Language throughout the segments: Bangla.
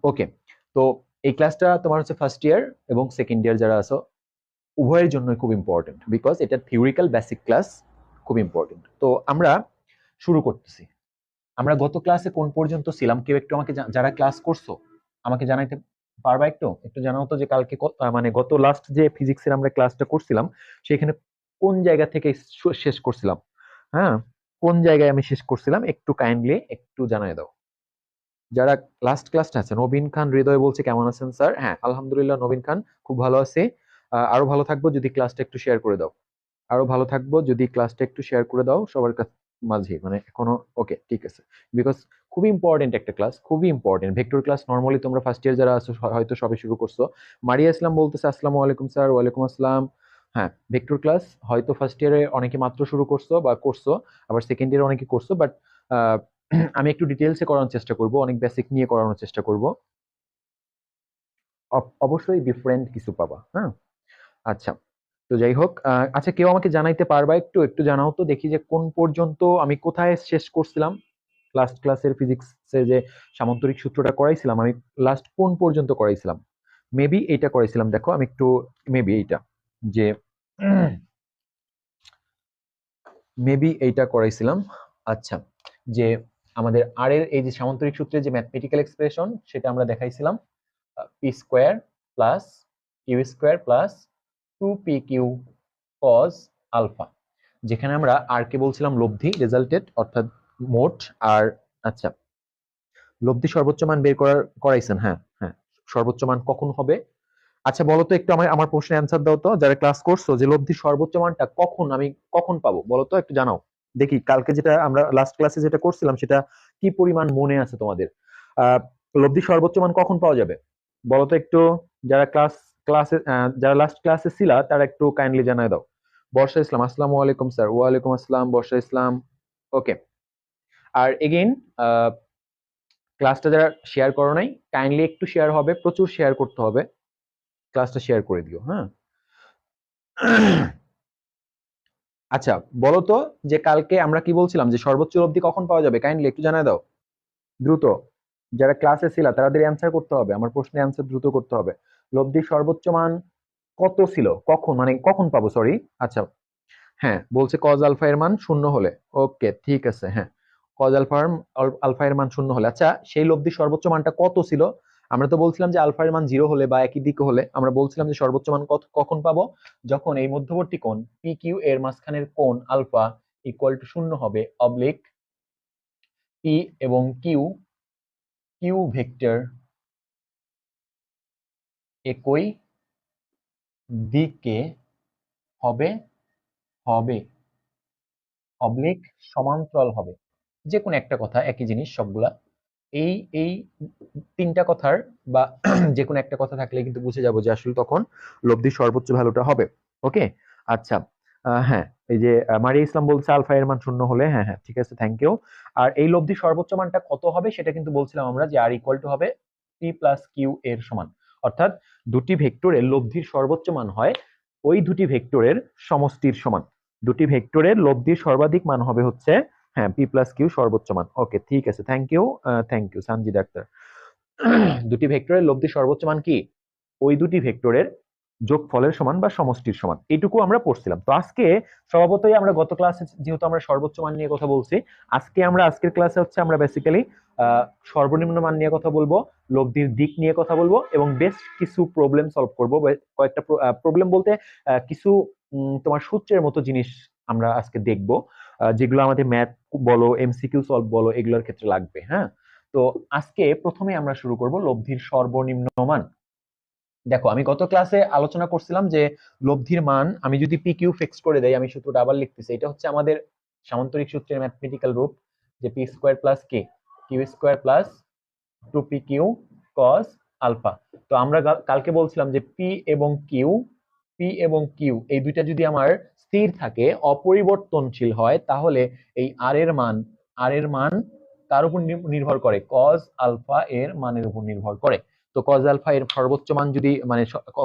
ওকে, তো এই ক্লাসটা তোমার হচ্ছে ফার্স্ট ইয়ার এবং সেকেন্ড ইয়ার যারা আছো উভয়ের জন্যই খুব ইম্পর্টেন্ট, বিকজ এটা থিওরিক্যাল বেসিক ক্লাস, খুব ইম্পর্টেন্ট। তো আমরা শুরু করতেছি। আমরা গত ক্লাসে কোন পর্যন্ত ছিলাম, কেউ একটু আমাকে যারা ক্লাস করছো আমাকে জানাইতে পারবা? একটু একটু জানাও তো যে কালকে মানে গত লাস্ট যে ফিজিক্সের আমরা ক্লাসটা করছিলাম সেখানে কোন জায়গা থেকে শেষ করছিলাম। হ্যাঁ, কোন জায়গায় আমি শেষ করছিলাম একটু কাইন্ডলি একটু জানাই দাও। যারা লাস্ট ক্লাসটা আছে, নবীন খান হৃদয় বলছে কেমন আছেন স্যার? হ্যাঁ আলহামদুলিল্লাহ নবীন খান, খুব ভালো আছি। আরো ভালো থাকবো যদি ক্লাসটা একটু শেয়ার করে দাও, আরো ভালো থাকবো যদি ক্লাসটা একটু শেয়ার করে দাও সবার কাছে মাঝে, মানে এখনো। ওকে ঠিক আছে, বিকজ খুবই ইম্পর্টেন্ট একটা ক্লাস, খুবই ইম্পর্টেন্ট ভেক্টর ক্লাস। নর্মালি তোমরা ফার্স্ট ইয়ার যারা আছো হয়তো সবে শুরু করছো। মারিয়া ইসলাম বলতেছে আসসালামু আলাইকুম স্যার। ওয়ালাইকুম আসসালাম। হ্যাঁ, ভেক্টর ক্লাস হয়তো ফার্স্ট ইয়ারে অনেকে মাত্র শুরু করছো বা করছো, আবার সেকেন্ড ইয়ারে অনেকে করছো, বাট আমি একটু ডিটেলসে করানোর চেষ্টা করব, অনেক বেসিক নিয়ে করানোর চেষ্টা করব। অবশ্যই ডিফারেন্ট কিছু পাবা। হ্যাঁ, আচ্ছা। তো যাই হোক, আচ্ছা কেউ আমাকে জানাইতে পারবা একটু একটু জানাও তো দেখি যে কোন পর্যন্ত আমি কোথায় শেষ করছিলাম। লাস্ট ক্লাসের ফিজিক্সের যে সামান্তরিক সূত্রটা করাইছিলাম আমি লাস্ট কোন পর্যন্ত করাইছিলাম? মেবি এইটা করাইছিলাম, দেখো আমি একটু, মেবি এইটা, যে মেবি এইটা করাইছিলাম। আচ্ছা, যে আমাদের আর এর এই যে সামান্তরিক সূত্রের যে ম্যাথমেটিক্যাল এক্সপ্রেশন সেটা আমরা দেখাইছিলাম P square plus Q square plus 2pq cos alpha, যেখানে আমরা আর কে বলছিলাম লব্ধি রেজাল্টেড অর্থাৎ মোট। আর আচ্ছা, লব্ধি সর্বোচ্চ মান বের করাইছেন। হ্যাঁ হ্যাঁ, সর্বোচ্চ মান কখন হবে? আচ্ছা বলো তো একটু, আমার আমার প্রশ্নের অ্যান্সার দাও তো, যারা ক্লাস করছো, যে লব্ধির সর্বোচ্চ মানটা কখন আমি কখন পাবো বলো তো, একটু জানাও দেখি। কালকে যেটা আমরা লাস্ট ক্লাসে যেটা করছিলাম সেটা কি পরিমাণ মনে আছে তোমাদের? আহ লব্ধির সর্বোচ্চ মান কখন পাওয়া যাবে বলো তো একটু। যারা ক্লাসে যারা লাস্ট ক্লাসে ছিলা তারা একটু কাইন্ডলি জানায় দাও। বর্ষা ইসলাম আসসালামু আলাইকুম স্যার। ওয়ালাইকুম আসসালাম বর্ষা ইসলাম। ওকে, আর এগেইন ক্লাসটা যারা শেয়ার করো নাই কাইন্ডলি একটু শেয়ার হবে, প্রচুর শেয়ার করতে হবে, ক্লাসটা শেয়ার করে দিও। হ্যাঁ, আচ্ছা বলো তো যে কালকে আমরা কি বলছিলাম যে সর্বোচ্চ লব্ধি কখন পাওয়া যাবে, কাইন্ডলি একটু জানায় দাও দ্রুত। যারা ক্লাসে ছিল তাদের অ্যান্সার করতে হবে, আমার প্রশ্নের অ্যান্সার দ্রুত করতে হবে। লব্ধির সর্বোচ্চ মান কত ছিল, কখন মানে কখন পাবো, সরি। আচ্ছা, হ্যাঁ বলছে কজ আলফা এর মান শূন্য হলে। ওকে ঠিক আছে, হ্যাঁ কজ আলফা এর মান শূন্য হলে। আচ্ছা সেই লব্ধির সর্বোচ্চ মানটা কত ছিল? আমরা তো বলছিলাম যে আলফা এর মান 0 হলে বা একই দিকে হলে আমরা বলছিলাম যে সর্বোচ্চ মান কখন পাবো, যখন এই মধ্যবর্তী কোণ পি কিউ এর মাঝখানের কোণ আলফা ইকুয়াল টু শূন্য হবে, অবলিক পি এবং কিউ, কিউ ভেক্টর একই দিকে হবে, হবে অবলিক সমান্তরাল হবে। যে কোনো একটা কথা একই জিনিস সবগুলা। এই এই তিনটা কথার বা যে কোনো একটা কথা থাকলে কিন্তু বুঝে যাবো যে আসলে তখন লব্ধির সর্বোচ্চ ভ্যালুটা হবে। ওকে, আচ্ছা। হ্যাঁ, এই যে মারিয়া ইসলাম বলছে আলফা এর মান শূন্য হলে। হ্যাঁ হ্যাঁ ঠিক আছে, থ্যাংক ইউ। আর এই লব্ধির সর্বোচ্চ মানটা কত হবে সেটা কিন্তু বলছিলাম আমরা যে আর ইকুয়াল টু হবে পি প্লাস কিউ এর সমান, অর্থাৎ দুটি ভেক্টরের লব্ধির সর্বোচ্চ মান হয় ওই দুটি ভেক্টরের সমষ্টির সমান। দুটি ভেক্টরের লব্ধির সর্বাধিক মান হবে হচ্ছে, হ্যাঁ, পি প্লাস কিউ সর্বোচ্চ মান। ওকে ঠিক আছে, থ্যাংক ইউ সানজিদ আক্তার। দুটি ভেক্টরের লব্ধির সর্বোচ্চ মান কি? ওই দুটি ভেক্টরের যোগফলের সমান বা সমষ্টির সমান। এইটুকু আমরা পড়ছিলাম। তো আজকে স্বভাবতই আমরা গত ক্লাসে যেহেতু আমরা সর্বোচ্চ মান নিয়ে কথা বলছি, আজকের ক্লাসে হচ্ছে আমরা বেসিক্যালি সর্বনিম্ন মান নিয়ে কথা বলবো, লব্ধির দিক নিয়ে কথা বলবো এবং বেশ কিছু প্রবলেম সলভ করবো। কয়েকটা প্রবলেম বলতে কিছু তোমার সূত্রের মতো জিনিস আমরা আজকে দেখবো, যেগুলো আমাদের ম্যাথ বলো এমসিকিউ সলভ বলো এগুলোর ক্ষেত্রে লাগবে। হ্যাঁ, তো আজকে প্রথমে আমরা শুরু করব লব্ধির সর্বনিম্ন মান। দেখো আমি গত ক্লাসে আলোচনা করছিলাম যে লব্ধির মান আমি যদি পি কিউ ফিক্স করে দেই, আমি সূত্রটা আবার লিখতেছি, এটা হচ্ছে আমাদের সামান্তরিক সূত্রের ম্যাথমেটিক্যাল রূপ, যে পি স্কোয়ার প্লাস কে Q square plus 2pq cos alpha. তো আমরা কালকে বলছিলাম যে পি এবং কিউ এই দুইটা যদি আমার স্থির থাকে, অপরিবর্তনশীল হয়, তাহলে এই আর এর মান তার উপর নির্ভর করে, cos আলফা এর মানের উপর নির্ভর করে। তো cos আলফা এর সর্বোচ্চ মান যদি মানে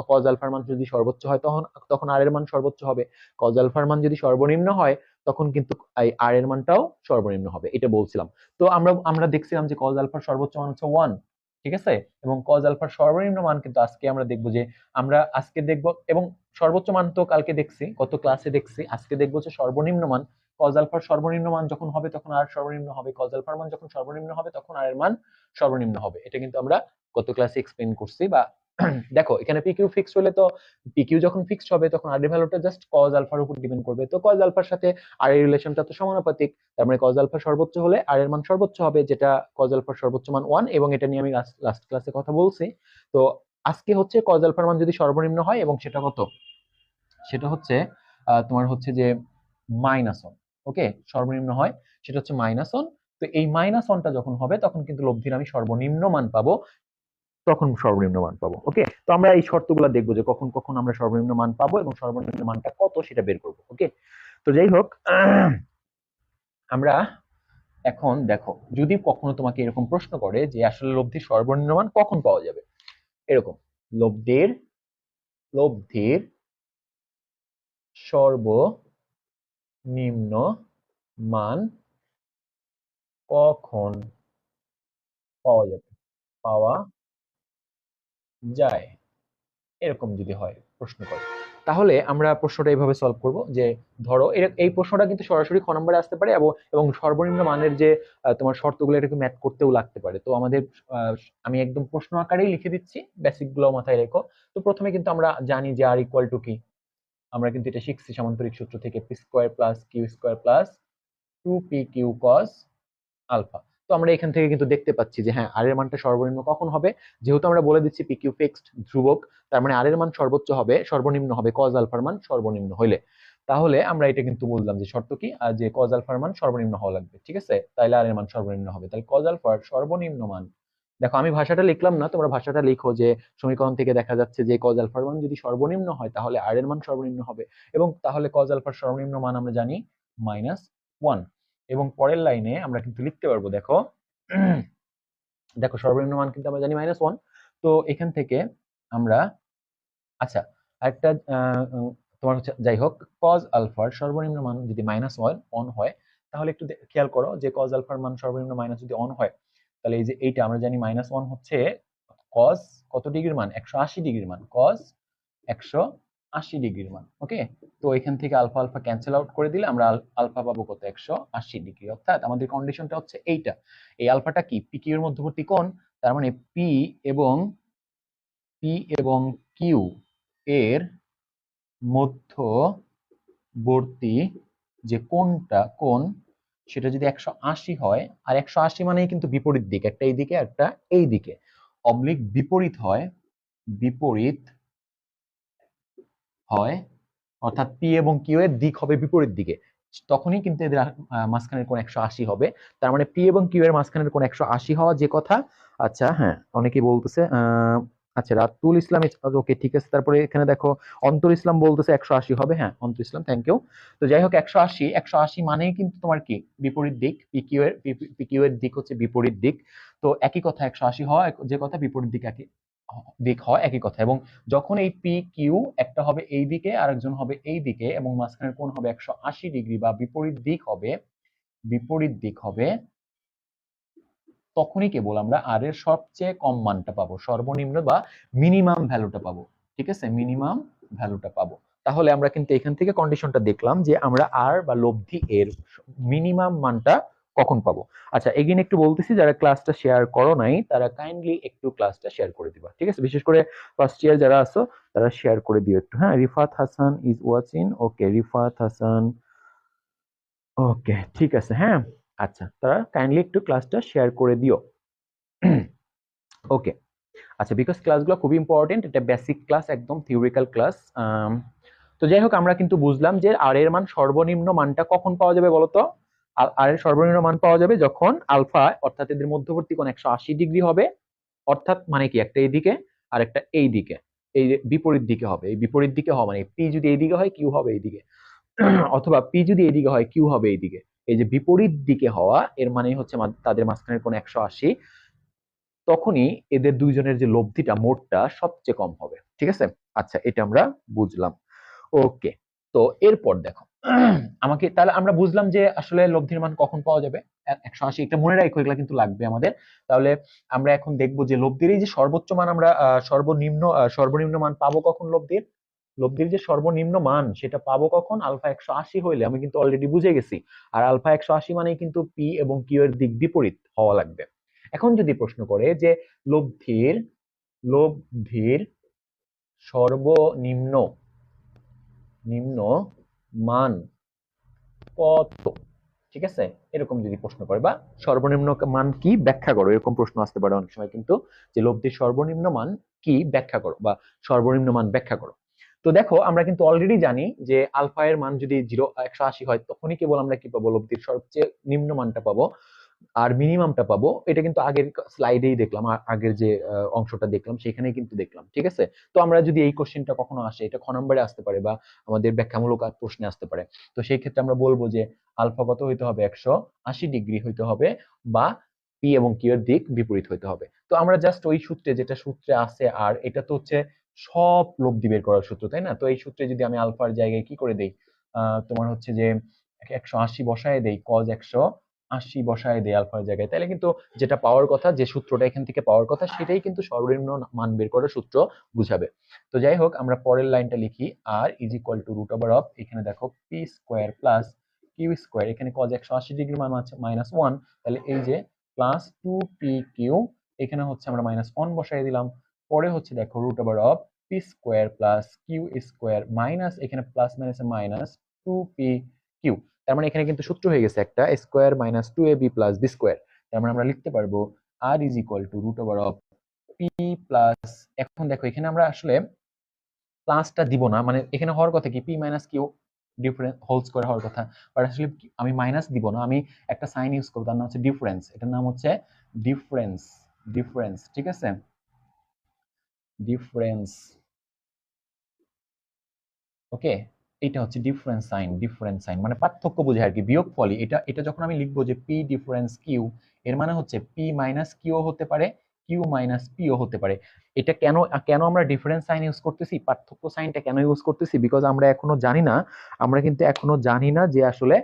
cos আলফার মান যদি সর্বোচ্চ হয় তখন তখন আর এর মান সর্বোচ্চ হবে। cos আলফার মান যদি সর্বনিম্ন হয় তখন কিন্তু এই আর এর মানটাও সর্বনিম্ন হবে, এটা বলছিলাম। তো আমরা দেখছিলাম যে cos আলফার সর্বোচ্চ মান হচ্ছে 1। ঠিক আছে, এবং কজ আলফার সর্বনিম্ন মান কিন্তু আজকে আমরা দেখবো যে আমরা আজকে দেখবো, এবং সর্বোচ্চ মান তো কালকে দেখছি, গত ক্লাসে দেখছি। আজকে দেখবো যে সর্বনিম্ন মান, কজ আলফার সর্বনিম্ন মান যখন হবে তখন আর সর্বনিম্ন হবে, কজ আলফার মান যখন সর্বনিম্ন হবে তখন আর এর মান সর্বনিম্ন হবে। এটা কিন্তু আমরা গত ক্লাসে এক্সপ্লেইন করছি। বা দেখো এখানে পিকিউ ফিক্সড হলে তো, পিকিউ যখন ফিক্সড হবে তখন আর এর ভ্যালুটা জাস্ট কজ আলফার উপর ডিপেন্ড করবে। তো কজ আলফার সাথে আর এর রিলেশনটা তো সমানুপাতিক, তার মানে কজ আলফা সর্বোচ্চ হলে আর এর মান সর্বোচ্চ হবে, যেটা কজ আলফার সর্বোচ্চ মান 1, এবং এটা নিয়ে আমি লাস্ট ক্লাসে কথা বলছি। তো আজকে হচ্ছে কজ আলফার মান যদি সর্বনিম্ন হয়, এবং সেটা কত, সেটা হচ্ছে তোমার হচ্ছে যে -1। ওকে, সর্বনিম্ন হয় সেটা হচ্ছে -1। তো এই -1টা যখন হবে তখন কিন্তু লব্ধির আমি সর্বনিম্ন মান পাবো, তখন সর্বনিম্ন মান পাবো। ওকে, তো আমরা এই শর্তগুলো দেখবো যে কখন কখন আমরা সর্বনিম্ন মান পাবো এবং সর্বনিম্ন মানটা কত সেটা বের করবো। ওকে, তো যাই হোক, আমরা এখন দেখো, যদি কখনো তোমাকে এরকম প্রশ্ন করে যে আসলে লব্ধির সর্বনিম্ন মান কখন পাওয়া যাবে, এরকম লব্ধির লব্ধির সর্বনিম্ন মান কখন পাওয়া যায়, এরকম যদি হয় প্রশ্ন করে, তাহলে আমরা প্রশ্নটা এইভাবে সলভ করব যে ধরো এই প্রশ্নটা কিন্তু সরাসরি খ নম্বরে আসতে পারে, এবং সর্বনিম্ন মানের যে তোমার শর্তগুলো এটাকে ম্যাচ করতেও লাগতে পারে। তো আমাদের আমি একদম প্রশ্ন আকারেই লিখে দিচ্ছি, বেসিক গুলো মাথায় রেখো। তো প্রথমে কিন্তু আমরা জানি যে আর ইকুয়াল টু কি, আমরা কিন্তু এটা শিখছি সামান্তরিক সূত্র থেকে, P square plus Q square plus 2p Q cos alpha. তো আমরা এখান থেকে কিন্তু দেখতে পাচ্ছি যে হ্যাঁ, আর এর মানটা সর্বনিম্ন কখন হবে, যেহেতু আমরা বলে দিচ্ছি পি কিউ ফিক্সড ধ্রুবক, তার মানে আর এর মান সর্বোচ্চ হবে, সর্বনিম্ন হবে কজ আলফার মান সর্বনিম্ন হইলে। তাহলে আমরা এটা কিন্তু বললাম যে শর্ত কি, যে কজ আলফার মান সর্বনিম্ন হওয়া লাগবে। ঠিক আছে, তাইলে আর এর মান সর্বনিম্ন হবে। তাহলে কজ আলফার সর্বনিম্ন মান, দেখো আমি ভাষাটা লিখলাম না, তোমরা ভাষাটা লিখো যে সমীকরণ থেকে দেখা যাচ্ছে যে কজ আলফার মান যদি সর্বনিম্ন হয় তাহলে আর এর মান সর্বনিম্ন হবে, এবং তাহলে কজ আলফার সর্বনিম্ন মান আমরা জানি -1। এবং পরের লাইনে আমরা কিন্তু লিখতে পারবো, দেখো দেখো সর্বনিম্ন মান কিন্তু আমরা জানি -1। তো এখান থেকে আমরা, আচ্ছা, আরেকটা তোমার হচ্ছে, যাই হোক, কজ আলফার সর্বনিম্ন মান যদি -1 হয়, তাহলে একটু খেয়াল করো যে কজ আলফার মান সর্বনিম্ন মাইনাস যদি 1 হয়, তাহলে এই যে এইটা আমরা জানি -1 হচ্ছে কজ কত ডিগ্রির মান, 180 ডিগ্রির মান, কজ 180 ডিগ্রির মান। ওকে, তো এখান থেকে আলফা আলফা ক্যান্সেল আউট করে দিলে আমরা আলফা পাবো কত, 180 ডিগ্রি। অর্থাৎ আমাদের কন্ডিশনটা হচ্ছে এইটা, এই আলফাটা কি, পি কিউ এর মধ্যবর্তী কোণ, তার মানে এবং কিউ এর মধ্যবর্তী যে কোণ, সেটা যদি 180 হয়, আর 180 মানেই কিন্তু বিপরীত দিক, একটা এই দিকে একটা এই দিকে, অবলিক বিপরীত হয়, অর্থাৎ পি এবং কিউ এর দিক হবে বিপরীত দিকে, তখনই কিন্তু এদের মাঝখানের কোণ 180 হবে। তার মানে পি এবং কিউ এর মাঝখানের কোণ 180 হওয়া যে কথা। আচ্ছা হ্যাঁ, অনেকেই বলতেছে, আচ্ছা রাতুল ইসলাম, ওকে ঠিক আছে। তারপরে এখানে দেখো অন্তর ইসলাম বলতেছে 180 হবে, হ্যাঁ অন্তর ইসলাম, থ্যাংক ইউ। তো যাই হোক, 180 মানেই কিন্তু তোমার কি, বিপরীত দিক, পি কিউ এর দিক হচ্ছে বিপরীত দিক। তো একই কথা, 180 হওয়া যে কথা, বিপরীত দিক দিক হয় একই কথা। এবং যখন এই পি কিউ একটা হবে এই দিকে আর একজন হবে এই দিকে, এবং মাঝখানের কোণ হবে 180 ডিগ্রি বা বিপরীত দিক হবে, তখনই কেবল আমরা আর এর সবচেয়ে কম মানটা পাবো, সর্বনিম্ন বা মিনিমাম ভ্যালুটা পাবো। ঠিক আছে, মিনিমাম ভ্যালুটা পাবো। তাহলে আমরা কিন্তু এখান থেকে কন্ডিশনটা দেখলাম যে আমরা আর বা লব্ধি এর মিনিমাম মানটা কখন পাবো। আচ্ছা, এগেইন একটু বলতেছি, যারা ক্লাসটা শেয়ার করো নাই তারা কাইন্ডলি একটু ক্লাসটা শেয়ার করে দিবা। ঠিক আছে, বিশেষ করে ফার্স্ট ইয়ার যারা আছো তারা শেয়ার করে দিও একটু। হ্যাঁ, রিফাত হাসান ইজ ওয়াচিং, ওকে রিফাত হাসান, ওকে ঠিক আছে। হ্যাঁ, আচ্ছা, তারা কাইন্ডলি একটু ক্লাসটা শেয়ার করে দিও। ওকে, আচ্ছা, বিকজ ক্লাসগুলো খুবই ইম্পর্টেন্ট, এটা বেসিক ক্লাস, একদম থিওরিক্যাল ক্লাস। তো যাই হোক, আমরা কিন্তু বুঝলাম যে আর এর মান সর্বনিম্ন মানটা কখন পাওয়া যাবে বলতো, আর এর সর্বনিম্ন মান পাওয়া যাবে যখন আলফা, অর্থাৎ এদের মধ্যবর্তী কোণ 180 ডিগ্রি হবে, অর্থাৎ মানে কি, একটা এইদিকে আর একটা এই দিকে, এই বিপরীত দিকে হবে। এই বিপরীত দিকে হওয়া মানে পি যদি এইদিকে হয় কিউ হবে এইদিকে, অথবা পি যদি এইদিকে হয় কিউ হবে এইদিকে। এই যে বিপরীত দিকে হওয়া, এর মানে হচ্ছে তাদের মাঝখানের কোণ 180, তখনই এদের দুইজনের যে লব্ধিটা মোটটা সবচেয়ে কম হবে। ঠিক আছে, আচ্ছা এটা আমরা বুঝলাম। ওকে, তো এরপর দেখো, আমাকে তাহলে আমরা বুঝলাম যে আসলে লব্ধির মান কখন পাওয়া যাবে, 180। এটা মনে রাখো, এগুলা কিন্তু লাগবে আমাদের। তাহলে আমরা এখন দেখবো যে লব্ধির এই যে সর্বোচ্চ মান আমরা সর্বনিম্ন মান পাবো কখন লব্ধির। লব্ধির যে সর্বনিম্ন মান সেটা পাবো কখন, আলফা 180 হইলে। আমি কিন্তু অলরেডি বুঝে গেছি। আর আলফা 180 মানেই কিন্তু পি এবং কিউ এর দিক বিপরীত হওয়া লাগবে। এখন যদি প্রশ্ন করে যে লব্ধির লব্ধির সর্বনিম্ন নিম্ন মান কত, ঠিক আছে, এরকম যদি প্রশ্ন করে, বা সর্বনিম্ন মান কি ব্যাখ্যা করো, এরকম প্রশ্ন আসতে পারে অনেক সময় কিন্তু, যে লব্ধির সর্বনিম্ন মান কি ব্যাখ্যা করো, বা সর্বনিম্ন মান ব্যাখ্যা করো। তো দেখো আমরা কিন্তু অলরেডি জানি যে আলফা এর মান যদি 180 হয় তখনই কেবল আমরা কি পাবো, লব্ধির সবচেয়ে নিম্ন মানটা পাবো আর মিনিমামটা পাবো। এটা কিন্তু আগের স্লাইডেই দেখলাম, আগের যে অংশটা দেখলাম সেখানেই কিন্তু দেখলাম, ঠিক আছে। তো আমরা যদি এই কোশ্চেনটা কখনো আসে, এটা খ নম্বরে আসতে পারে বা আমাদের ব্যাখ্যামূলক প্রশ্নে আসতে পারে। তো সেই ক্ষেত্রে আমরা বলবো যে আলফা কত হইতে হবে, 180 ডিগ্রি হইতে হবে, বা পি এবং কিউ এর দিক বিপরীত হইতে হবে। তো আমরা জাস্ট ওই সূত্রে, যেটা সূত্রে আছে, আর এটা তো হচ্ছে সব লব্ধি বের করার সূত্র, তাই না? তো এই সূত্রে যদি আমি আলফার জায়গায় কি করে দেই, তোমার হচ্ছে যে 180 বসায় দেই, কজ 180 বসায় দেই আলফার জায়গায়, তাহলে কিন্তু যেটা পাওয়ার কথা, যে সূত্রটা এখান থেকে পাওয়ার কথা, সেটাই কিন্তু সর্বনিম্ন মান বের করার সূত্র বুঝাবে। তো যাই হোক, আমরা পরের লাইনটা লিখি, আর is equal to root over of, এখানে দেখো P square plus Q square, এখানে কজ 180 ডিগ্রির মান আছে -1, তাহলে এই যে প্লাস 2pq, এখানে হচ্ছে আমরা -1 বসাই দিলাম। পরে হচ্ছে দেখো root over of P square plus Q square minus, এখানে প্লাস মাইনাস মাইনাস 2pq। তার মানে এখানে কিন্তু সূত্র হয়ে গেছে একটা, square minus 2ab plus B square. তার মানে আমরা লিখতে পারবো R is equal to root over of P plus, এখন দেখো এখানে আমরা আসলে প্লাসটা দিব না, মানে এখানে হওয়ার কথা কি P minus Q difference whole square হওয়ার কথা, বাট আসলে আমি মাইনাস দিব না, আমি একটা সাইন ইউজ করবো, তার নাম হচ্ছে ডিফারেন্স, এটার নাম হচ্ছে ডিফারেন্স। ডিফারেন্স, ঠিক আছে, ডিফারেন্স, ওকে। এটা হচ্ছে ডিফারেন্স সাইন, ডিফারেন্স সাইন মানে পার্থক্য বোঝায় আর কি, বিয়োগফলই। এটা এটা যখন আমি লিখবো যে পি ডিফারেন্স কিউ, এর মানে হচ্ছে পি মাইনাস কিউ হতে পারে, কিউ মাইনাস পিও হতে পারে। এটা কেন কেন আমরা ডিফারেন্স সাইন ইউজ করতেছি, পার্থক্য সাইনটা কেন ইউজ করতেছি, বিকজ আমরা এখনো জানি না, আমরা কিন্তু এখনো জানি না যে আসলে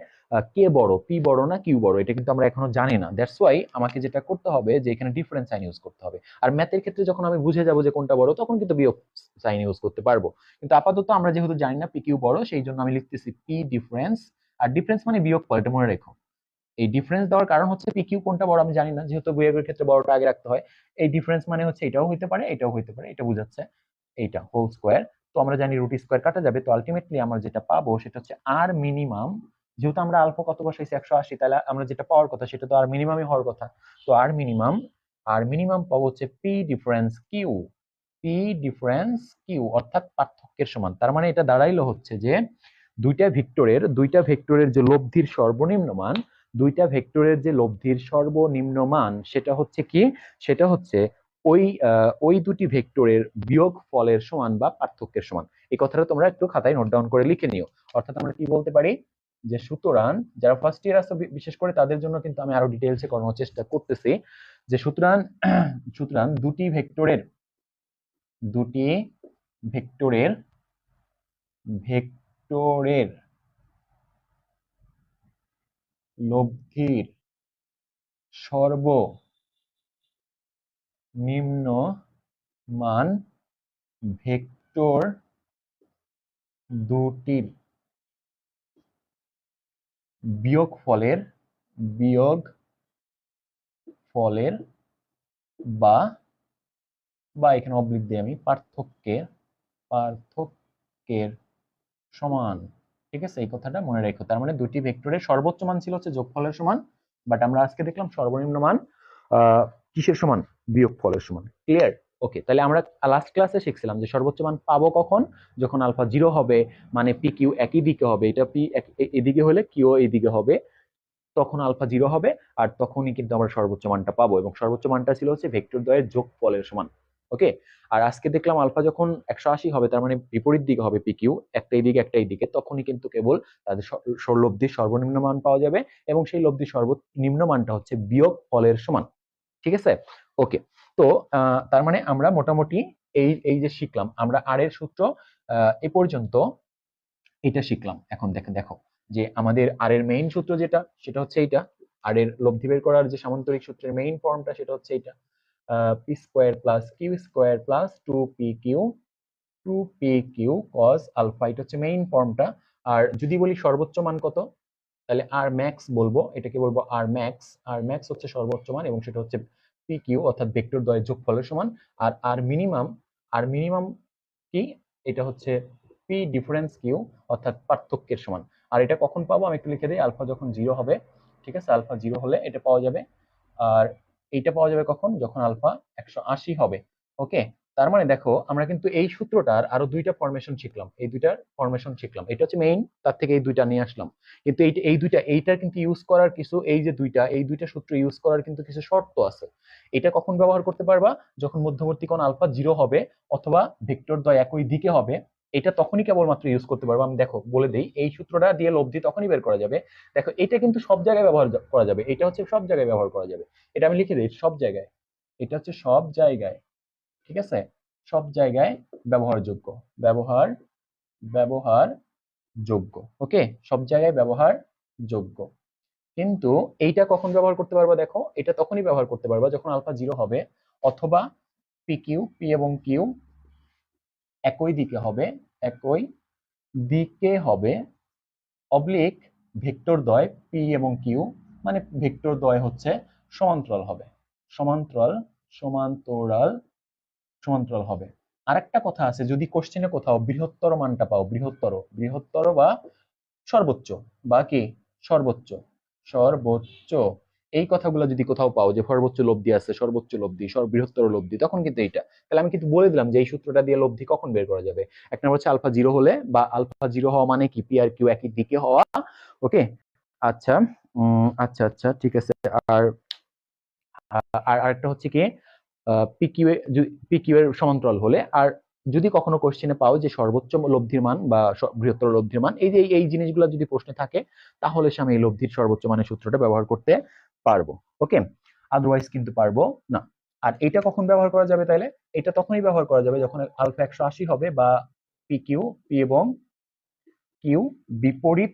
কে বড়, পি বড় না কিউ বড়, এটা কিন্তু আমরা এখনো জানি না। দ্যাটস ওয়াই আমাকে যেটা করতে হবে যে এখানে ডিফারেন্স সাইন ইউজ করতে হবে। আর ম্যাথের ক্ষেত্রে যখন আমি বুঝে যাবো যে কোনটা বড়, তখন কিন্তু বিয়োগ সাইন ইউজ করতে পারবো। কিন্তু আপাতত আমরা যেহেতু জানি না পি কিউ বড়, সেই জন্য আমি লিখতেছি পি ডিফারেন্স। আর ডিফারেন্স মানে বিয়োগফল, এটা মনে রেখো। এই ডিফারেন্স দেওয়ার কারণ হচ্ছে পি কিউ কোনটা বড় আমি জানি না, যেহেতু বিয়োগের ক্ষেত্রে বড়টা আগে রাখতে হয়। এই ডিফারেন্স মানে হচ্ছে এটাও হইতে পারে, এটাও হইতে পারে, এটা বোঝাচ্ছে এইটা হোল স্কোয়ার। তো আমরা জানি রুট স্কোয়ার কাটা যাবে, তো আলটিমেটলি আমরা যেটা পাবো সেটা হচ্ছে আর মিনিমাম, যেহেতু আমরা আলফা কত বসাইছি 180, তাহলে আমরা যেটা পাওয়ার কথা সেটা তো আর মিনিমামই হওয়ার কথা। তো আর মিনিমাম পাবো হচ্ছে P difference Q, P difference Q অর্থাৎ পার্থক্যের সমান। তার মানে এটা দাঁড়াইলো হচ্ছে যে দুইটা ভেক্টরের যে লব্ধির সর্বনিম্ন মান, দুইটা ভেক্টরের যে লব্ধির সর্বনিম্ন মান সেটা হচ্ছে কি, সেটা হচ্ছে ওই দুটি ভেক্টরের বিয়োগ ফলের সমান বা পার্থক্যের সমান। এই কথাটা তোমরা একটু খাতায় নোট ডাউন করে লিখে নিও। অর্থাৎ আমরা কি বলতে পারি, যে সুতরাং যারা ফার্স্ট ইয়ার আছে বিশেষ করে তাদের জন্য কিন্তু আমি আরো ডিটেইলসে করানোর চেষ্টা করতেছি, যে সুতরাং সুতরাং দুটি ভেক্টরের ভেক্টরের লব্ধির সর্বনিম্ন মান ভেক্টর দুটির বিয়োগফলের বিয়োগফলের বা বা এখানে অবলিক দিই আমি, পার্থক্যের সমান। ঠিক আছে, এই কথাটা মনে রেখো। তার মানে দুটি ভেক্টরের সর্বোচ্চ মান ছিল হচ্ছে যোগফলের সমান, বাট আমরা আজকে দেখলাম সর্বনিম্ন মান কিসের সমান, বিয়োগফলের সমান। ক্লিয়ার? ওকে, তাহলে আমরা লাস্ট ক্লাসে শিখছিলাম যে সর্বোচ্চ মান পাবো কখন, যখন আলফা 0 হবে, মানে পি কিউ একই দিকে হবে, এটা পি এদিকে হলে কিউ এদিকে হবে, তখন আলফা 0 হবে, আর তখনই কিন্তু আমরা সর্বোচ্চ মানটা পাবো, এবং সর্বোচ্চ মানটা ছিল হচ্ছে ভেক্টর দ্বয়ের যোগফলের সমান। ওকে, আর আজকে দেখলাম আলফা যখন 180 হবে, তার মানে বিপরীত দিকে হবে পি কিউ, একটা এইদিকে একটা এইদিকে, তখনই কিন্তু কেবল তাদের লব্ধির সর্বনিম্ন মান পাওয়া যাবে, এবং সেই লব্ধির সর্বনিম্ন মানটা হচ্ছে বিয়োগ ফলের সমান। ঠিক আছে, ওকে। তো তার মানে আমরা মোটামুটি এই এই যে শিখলাম আমরা আর এর সূত্র এ পর্যন্ত এটা শিখলাম। এখন দেখো দেখো যে আমাদের আর এর মেইন সূত্র যেটা সেটা হচ্ছে এইটা, আর এর লব্ধি বের করার যে সামান্তরিক সূত্রের মেইন ফর্মটা সেটা হচ্ছে এইটা, P square plus Q square plus 2 P Q cos alpha, এটা হচ্ছে মেইন ফর্মটা। আর যদি বলি সর্বোচ্চ মান কত, তাহলে আর ম্যাক্স বলবো, এটাকে বলবো আর ম্যাক্স। আর ম্যাক্স হচ্ছে সর্বোচ্চ মান এবং সেটা হচ্ছে পি কিউ অর্থাৎ ভেক্টর দ্বয়ের যোগফলের সমান। আর আর মিনিমাম কি, এটা হচ্ছে পি ডিফারেন্স কিউ অর্থাৎ পার্থক্যের সমান। আর এটা কখন পাবো আমি একটু লিখে দিই, আলফা যখন 0 হবে, ঠিক আছে, আলফা 0 হলে এটা পাওয়া যাবে। আর এইটা পাওয়া যাবে কখন, যখন আলফা 180 হবে। ওকে, তার মানে দেখো আমরা কিন্তু এই সূত্রটার আরো দুইটা ফরমেশন শিখলাম, এই দুইটার ফরমেশন শিখলাম, এটা হচ্ছে মেইন, তার থেকে এই দুইটা নিয়ে আসলাম। কিন্তু এই দুইটা এইটার কিন্তু ইউজ করার কিছু, এই দুইটা সূত্র ইউজ করার কিন্তু কিছু শর্ত আছে। এটা কখন ব্যবহার করতে পারবা, যখন মধ্যবর্তী কোণ আলফা 0 হবে অথবা ভেক্টর দ্বয় একই দিকে হবে, এটা তখনই কেবলমাত্র ইউজ করতে পারবো। আমি দেখো বলে দেই, এই সূত্রটা দিয়ে লব্ধি তখনই বের করা যাবে। দেখো এটা কিন্তু সব জায়গায় ব্যবহার করা যাবে, এটা হচ্ছে সব জায়গায় ব্যবহার করা যাবে। এটা আমি লিখে দিই, সব জায়গায়, এটা হচ্ছে সব জায়গায়, ঠিক আছে, সব জায়গায় ব্যবহারযোগ্য, ব্যবহার ব্যবহারযোগ্য। ওকে, সব জায়গায় ব্যবহারযোগ্য। কিন্তু এইটা কখন ব্যবহার করতে পারবা, দেখো এটা তখনই ব্যবহার করতে পারবা যখন আলফা 0 হবে অথবা পি এবং কিউ একই দিকে হবে, একই দিকে হবে, অবলিক ভেক্টর দ্বয় পি এবং কিউ, মানে ভেক্টর দ্বয় হচ্ছে সমান্তরাল হবে, সমান্তরাল সমান্তরাল সমান্তরাল হবে। আরেকটা কথা আছে, যদি কোশ্চেনে কোথাও বৃহত্তর মানটা পাও, বৃহত্তর বা সর্বোচ্চ, বা কি সর্বোচ্চ, সর্বোচ্চ, এই কথাগুলো যদি কোথাও পাও যে সর্বোচ্চ লব্ধি আছে, সর্বোচ্চ লব্ধি, বৃহত্তর লব্ধি, তখন কিন্তু এইটা, তাহলে আমি কিন্তু বলে দিলাম যে এই সূত্রটা দিয়ে লব্ধি কখন বের করা যাবে। এক নম্বর হচ্ছে আলফা 0 হলে, বা আলফা 0 হওয়া মানে কি, পি আর কিউ একই দিকে হওয়া। ওকে, আচ্ছা, আচ্ছা আচ্ছা ঠিক আছে। আর আর আরেকটা হচ্ছে কি, পি কিউ এর সমান্তরাল হলে। আর যদি কখনো কোশ্চেনে পাও যে সর্বোচ্চ লব্ধির মান বা বৃহত্তর লব্ধির মান, এই যে এই জিনিসগুলো যদি প্রশ্নে থাকে, তাহলে সে আমি এই লব্ধির সর্বোচ্চ মানের সূত্রটা ব্যবহার করতে পারবো। ওকে, আদারওয়াইজ কিন্তু পারবো না। আর এটা কখন ব্যবহার করা যাবে, তাইলে এটা তখনই ব্যবহার করা যাবে যখন আলফা 180 হবে বা পি এবং কিউ বিপরীত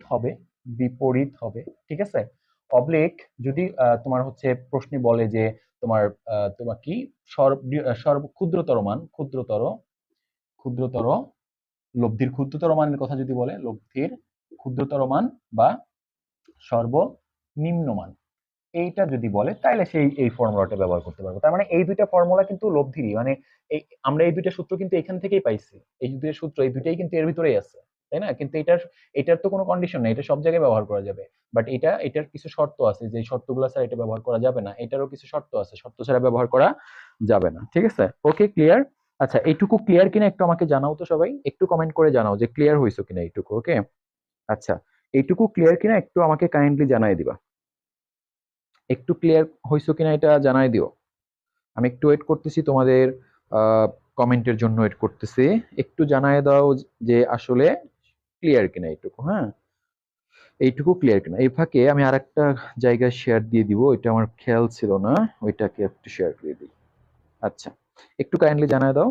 হবে, ঠিক আছে। অবলিক যদি তোমার হচ্ছে প্রশ্নে বলে যে তোমার তোমার কি ক্ষুদ্রতর লব্ধির ক্ষুদ্রতর মানের কথা যদি বলে, লব্ধির ক্ষুদ্রতর মান বা সর্বনিম্ন মান, এইটা যদি বলে, তাহলে সেই এই ফর্মুলাটা ব্যবহার করতে পারবো। তার মানে এই দুইটা ফর্মুলা কিন্তু লব্ধিরই, মানে আমরা এই দুইটা সূত্র কিন্তু এখান থেকেই পাইছি, এই দুইটা সূত্র, এই দুইটাই কিন্তু এর ভিতরেই আছে, তাই না? কিন্তু এটার তো কোনো কন্ডিশন নেই, এটা সব জায়গায় ব্যবহার করা যাবে। বাট এটার কিছু শর্ত আছে, যে শর্তগুলো ছাড়া এটা ব্যবহার করা যাবে না, এটারও কিছু শর্ত আছে, শর্ত ছাড়া ব্যবহার করা যাবে না, ঠিক আছে। ওকে, ক্লিয়ার? আচ্ছা, এইটুকু ক্লিয়ার কিনা একটু আমাকে জানাও তো, সবাই একটু কমেন্ট করে জানাও যে ক্লিয়ার হয়েছে কিনা এইটুকু। ওকে, আচ্ছা, এইটুকু ক্লিয়ার কিনা একটু আমাকে কাইন্ডলি জানাই দিবা, একটু ক্লিয়ার হয়েছে কিনা এটা জানাই দিও। আমি একটু ওয়েট করতেছি তোমাদের কমেন্টের জন্য, ওয়েট করতেছি, একটু জানায় দাও যে আসলে ক্লিয়ার কিনা এইটুকু। হ্যাঁ, এইটুকু ক্লিয়ার কিনা। এই ফাঁকে আমি আর একটা জায়গায় শেয়ার দিয়ে দিব, এটা আমার খেয়াল ছিল না, ওইটাকে একটু শেয়ার করে দিই। আচ্ছা, একটু কাইন্ডলি জানায় দাও,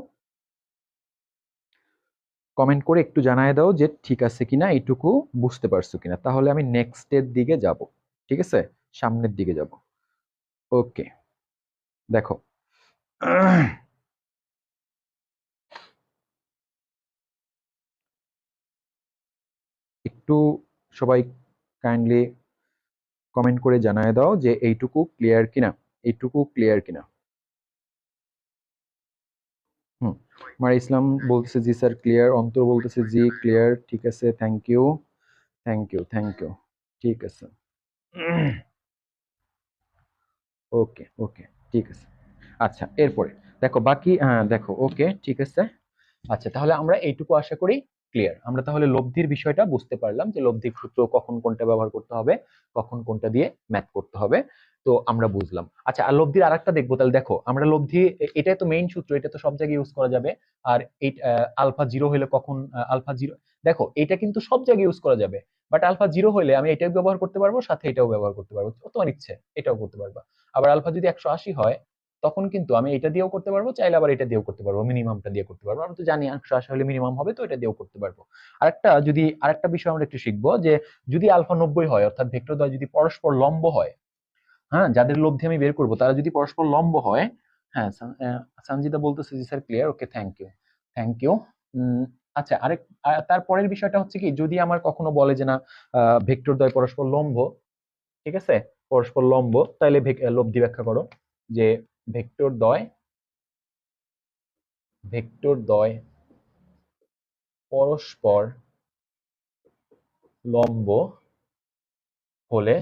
কমেন্ট করে একটু জানায় দাও যে ঠিক আছে কিনা, এইটুকু বুঝতে পারছো কিনা, তাহলে আমি নেক্সটের দিকে যাব, ঠিক আছে, সামনের দিকে যাব। ওকে, দেখো একটু সবাই কাইন্ডলি কমেন্ট করে জানায় দাও যে এইটুকু ক্লিয়ার কিনা, এইটুকু ক্লিয়ার কিনা। মার ইসলাম বলতেছে জি স্যার ক্লিয়ার, অন্তর বলতেছে জি ক্লিয়ার, ঠিক আছে, thank you, thank you, thank you, ঠিক আছে। ওকে ওকে, ঠিক আছে। আচ্ছা, এরপরে দেখো বাকি, হ্যাঁ দেখো, ওকে ঠিক আছে। আচ্ছা, তাহলে আমরা এইটুকু আশা করি ক্লিয়ার। আমরা তাহলে লব্ধির বিষয়টা বুঝতে পারলাম যে লব্ধির সূত্র কখন কোনটা ব্যবহার করতে হবে, কখন কোনটা দিয়ে ম্যাথ করতে হবে, তো আমরা বুঝলাম। আচ্ছা, আর লব্ধির আরেকটা দেখবো, তাহলে দেখো আমরা লব্ধি, এটাই তো মেইন সূত্র, এটা তো সব জায়গায় ইউজ করা যাবে। আর এই আলফা 0 হলে কখন আলফা 0, দেখো এটা কিন্তু সব জায়গায় ইউজ করা যাবে, বাট আলফা 0 হলে আমি এটাও ব্যবহার করতে পারবো, সাথে এটাও ব্যবহার করতে পারবো, তোমার ইচ্ছে এটাও করতে পারবা। আবার আলফা যদি 180 হয়, তখন কিন্তু আমি এটা দিয়েও করতে পারবো, চাইলে আবার এটা দিয়েও করতে পারবো, মিনিমামটা দিয়ে করতে পারবো। আমরা তো জানি একশো আশি হলে মিনিমাম হবে, তো এটা দিয়েও করতে পারবো। আরেকটা বিষয় আমরা একটু শিখবো যে যদি আলফা 90 হয়, অর্থাৎ ভেক্টর দ্বয় যদি পরস্পর লম্ব হয়, হ্যাঁ, যাদের লব্ধি আমি বের করবো তারা যদি পরস্পর লম্ব হয়, হ্যাঁ, সঞ্জিদা বলতেছে জি sir clear, okay, thank you, thank you. আচ্ছা, তারপরের বিষয়টা হচ্ছে কি, যদি আমার কখনো বলে যে না ভেক্টর দ্বয় পরস্পর লম্ব, ঠিক আছে, পরস্পর লম্ব, তাহলে লব্ধি ব্যাখ্যা করো যে ভেক্টর দ্বয় পরস্পর লম্ব হলে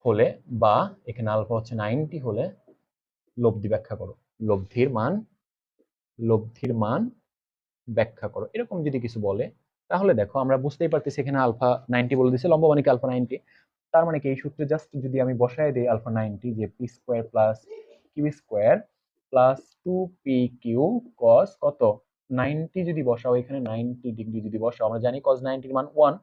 হলে বা এখানে আলফা হচ্ছে 90 হলে লব্ধি ব্যাখ্যা করো, লব্ধির মান ব্যাখ্যা করো, এরকম যদি কিছু বলে, তাহলে দেখো আমরা বুঝতেই পারতেছি এখানে আলফা 90 বলে দিছে, লম্ব মানে কি আলফা 90। তার মানে কি এই সূত্রে জাস্ট যদি আমি বসায় দিই আলফা 90, যে P square plus Q square plus 2pq cos কত 90, যদি বসাও এখানে 90 ডিগ্রি যদি বসাও, আমরা জানি কস 90 এর মান 1,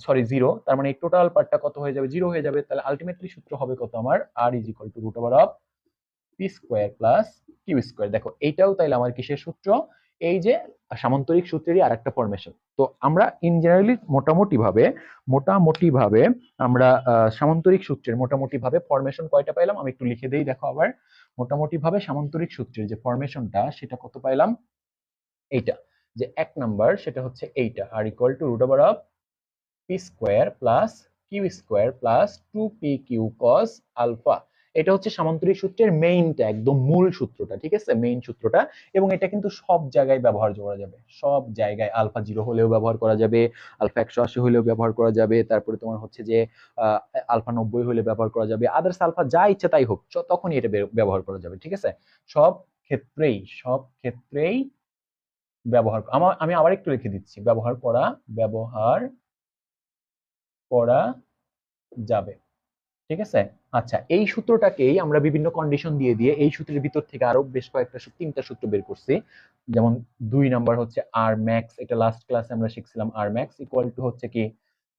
সরি 0, তার মানে এই টোটাল পার্টটা কত হয়ে যাবে, 0 হয়ে যাবে। তাহলে আলটিমেটলি সূত্র হবে কত আমার, r is equal to root over of P square plus Q square. দেখো এইটাও তাইলে আমার কিসের সূত্র, এই যে সামান্তরিক সূত্রেরই আরেকটা ফরমেশন। তো আমরা ইন জেনারেলি মোটামুটি ভাবে আমরা সামান্তরিক সূত্রের মোটামুটি ভাবে ফরমেশন কয়টা পাইলাম, আমি একটু লিখে দেই, দেখো আবার মোটামুটি ভাবে সামান্তরিক সূত্রের যে ফরমেশনটা সেটা কত পাইলাম, এইটা, যে 1 নাম্বার সেটা হচ্ছে এইটা, R equal to root over of P square plus Q square plus 2pq cos alpha. এটা হচ্ছে সামান্তরিক সূত্রের মেইনটা, একদম মূল সূত্রটা, ঠিক আছে, মেইন সূত্রটা। এবং এটা কিন্তু সব জায়গায় ব্যবহার করা যাবে, সব জায়গায় আলফা 0 হলেও ব্যবহার করা যাবে, আলফা 180 হলেও ব্যবহার করা যাবে, তারপরে তোমার হচ্ছে যে আলফা 90 হলে ব্যবহার করা যাবে, আদার্স আলফা যা ইচ্ছা তাই হোক, তখনই এটা ব্যবহার করা যাবে, ঠিক আছে। সব ক্ষেত্রেই আমি আবার একটু লিখে দিচ্ছি, ব্যবহার করা যাবে, ঠিক আছে। আচ্ছা, এই সূত্রটাকেই আমরা বিভিন্ন কন্ডিশন দিয়ে দিয়ে এই সূত্রের ভিতর থেকে আরো বেশ কয়েকটা 3টা সূত্র বের করছি। যেমন 2 নাম্বার হচ্ছে আর ম্যাক্স, এটা লাস্ট ক্লাসে আমরা শিখছিলাম, আর ম্যাক্স ইকুয়াল টু হচ্ছে কি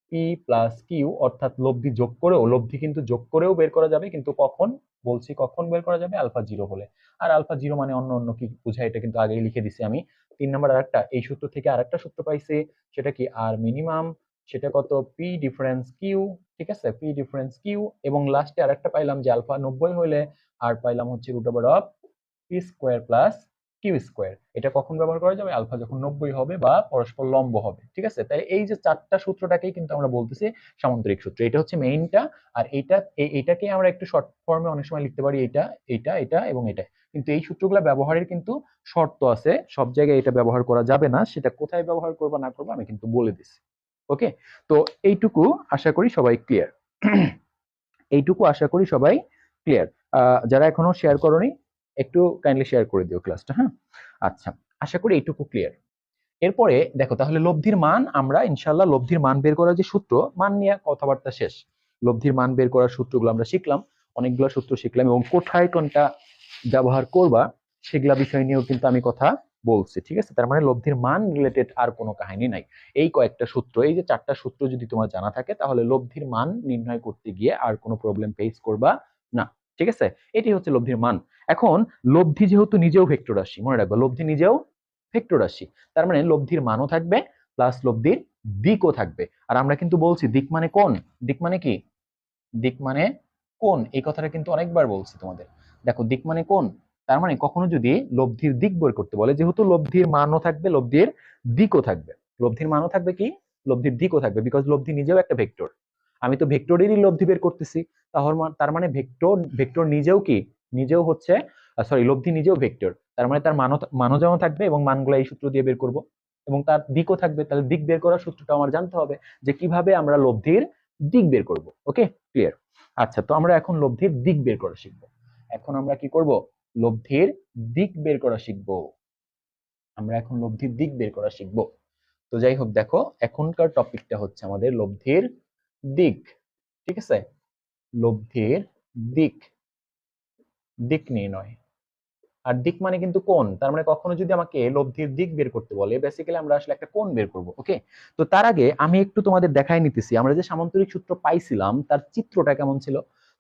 পি প্লাস কিউ, অর্থাৎ লব্ধি কিন্তু যোগ করেও বের করা যাবে, কিন্তু কখন বের করা যাবে, আলফা 0 হলে। আর আলফা 0 মানে অন্য অন্য কি বোঝায় এটা কিন্তু আগেই লিখে দিছি আমি। 3 নাম্বার আরেকটা, এই সূত্র থেকে আরেকটা সূত্র পাইছি, সেটা কি আর মিনিমাম, সেটা কত পি ডিফারেন্স কিউ, ঠিক আছে, পি ডিফারেন্স কিউ। এবং লাস্টে আরেকটা পাইলাম যে আলফা 90 হলে আর পাইলাম হচ্ছে root over of P square plus Q square. এটা কখন ব্যবহার করা যাবে, আলফা যখন 90 হবে বা পরস্পর লম্ব হবে, ঠিক আছে। তাই এই যে 4টা সূত্রটাকেই কিন্তু আমরা বলতেছি সামান্তরিক সূত্র, এটা হচ্ছে মেইনটা। আর এইটাকে আমরা একটু শর্ট ফর্মে অনেক সময় লিখতে পারি, এটা এবং এটা। কিন্তু এই সূত্রগুলো ব্যবহারের কিন্তু শর্ত আছে, সব জায়গায় এটা ব্যবহার করা যাবে না, সেটা কোথায় ব্যবহার করবা না করবা আমি কিন্তু বলে দিচ্ছি। ওকে, তো এইটুকু আশা করি সবাই ক্লিয়ার। এইটুকু আশা করি সবাই ক্লিয়ার। যারা এখনো শেয়ার করোনি একটু কাইন্ডলি শেয়ার করে দিও ক্লাসটা, হ্যাঁ। আচ্ছা, আশা করি এইটুকু ক্লিয়ার। এরপরে দেখো তাহলে লব্ধির মান, আমরা ইনশাল্লাহ লব্ধির মান বের করার যে সূত্র, মান নিয়ে কথাবার্তা শেষ। লব্ধির মান বের করার সূত্রগুলো আমরা শিখলাম, অনেকগুলো সূত্র শিখলাম, এবং কোথায় কোনটা ব্যবহার করবা সেগুলা বিষয় নিয়েও কিন্তু আমি কথা বলছি, ঠিক আছে। তার মানে লব্ধির মান রিলেটেড আর কোনো কাহিনী নাই, এই কয়েকটা সূত্র, এই যে 4টা সূত্র যদি তোমার জানা থাকে তাহলে লব্ধির মান নির্ণয় করতে গিয়ে আর কোনো প্রবলেম ফেস করবা না, ঠিক আছে। এটি হচ্ছে লব্ধির মান। এখন লব্ধি যেহেতু নিজেও ভেক্টর রাশি, মনে রাখবা লব্ধি নিজেও ভেক্টর রাশি, তার মানে লব্ধির মানও থাকবে প্লাস লব্ধির দিকও থাকবে। আর আমরা কিন্তু বলছি দিক মানে কোন, দিক মানে কি, দিক মানে কোন, এই কথাটা কিন্তু অনেকবার বলছি তোমাদের। দেখো দিক মানে কোন, তার মানে কখনো যদি লব্ধির দিক বের করতে বলে, যেহেতু লব্ধির মানও থাকবে লব্ধির দিকও থাকবে, লব্ধির মানও থাকবে কি, লব্ধির দিকও থাকবে, বিকজ লব্ধি নিজেও একটা ভেক্টর। আমি তো ভেক্টরেরই লব্ধি বের করতেছি, তার মানে ভেক্টর নিজেও কি, নিজেও হচ্ছে সরি লব্ধি নিজেও ভেক্টর, তার মানে তার মানও যেমন থাকবে এবং মানগুলো এই সূত্র দিয়ে বের করব, এবং তার দিকও থাকবে। তাহলে দিক বের করার সূত্রটা আমার জানতে হবে যে কিভাবে আমরা লব্ধির দিক বের করব। ওকে, ক্লিয়ার। আচ্ছা, তো আমরা এখন লব্ধির দিক বের করা শিখবো। এখন আমরা কি করব, লব্ধির দিক বের করা শিখবো। আমরা এখন লব্ধির দিক বের করা শিখবো। তো যাই হোক, দেখো এখনকার টপিকটা হচ্ছে আমাদের লব্ধির দিক, ঠিক আছে, লব্ধির দিক, দিক নির্ণয়। আর দিক মানে কিন্তু কোণ, তার মানে কখনো যদি আমাকে লব্ধির দিক বের করতে বলে বেসিক্যালি আমরা আসলে একটা কোণ বের করব। ওকে, তো তার আগে আমি একটু তোমাদের দেখাই নিতেছি আমরা যে সামান্তরিক সূত্র পাইছিলাম তার চিত্রটা কেমন ছিল।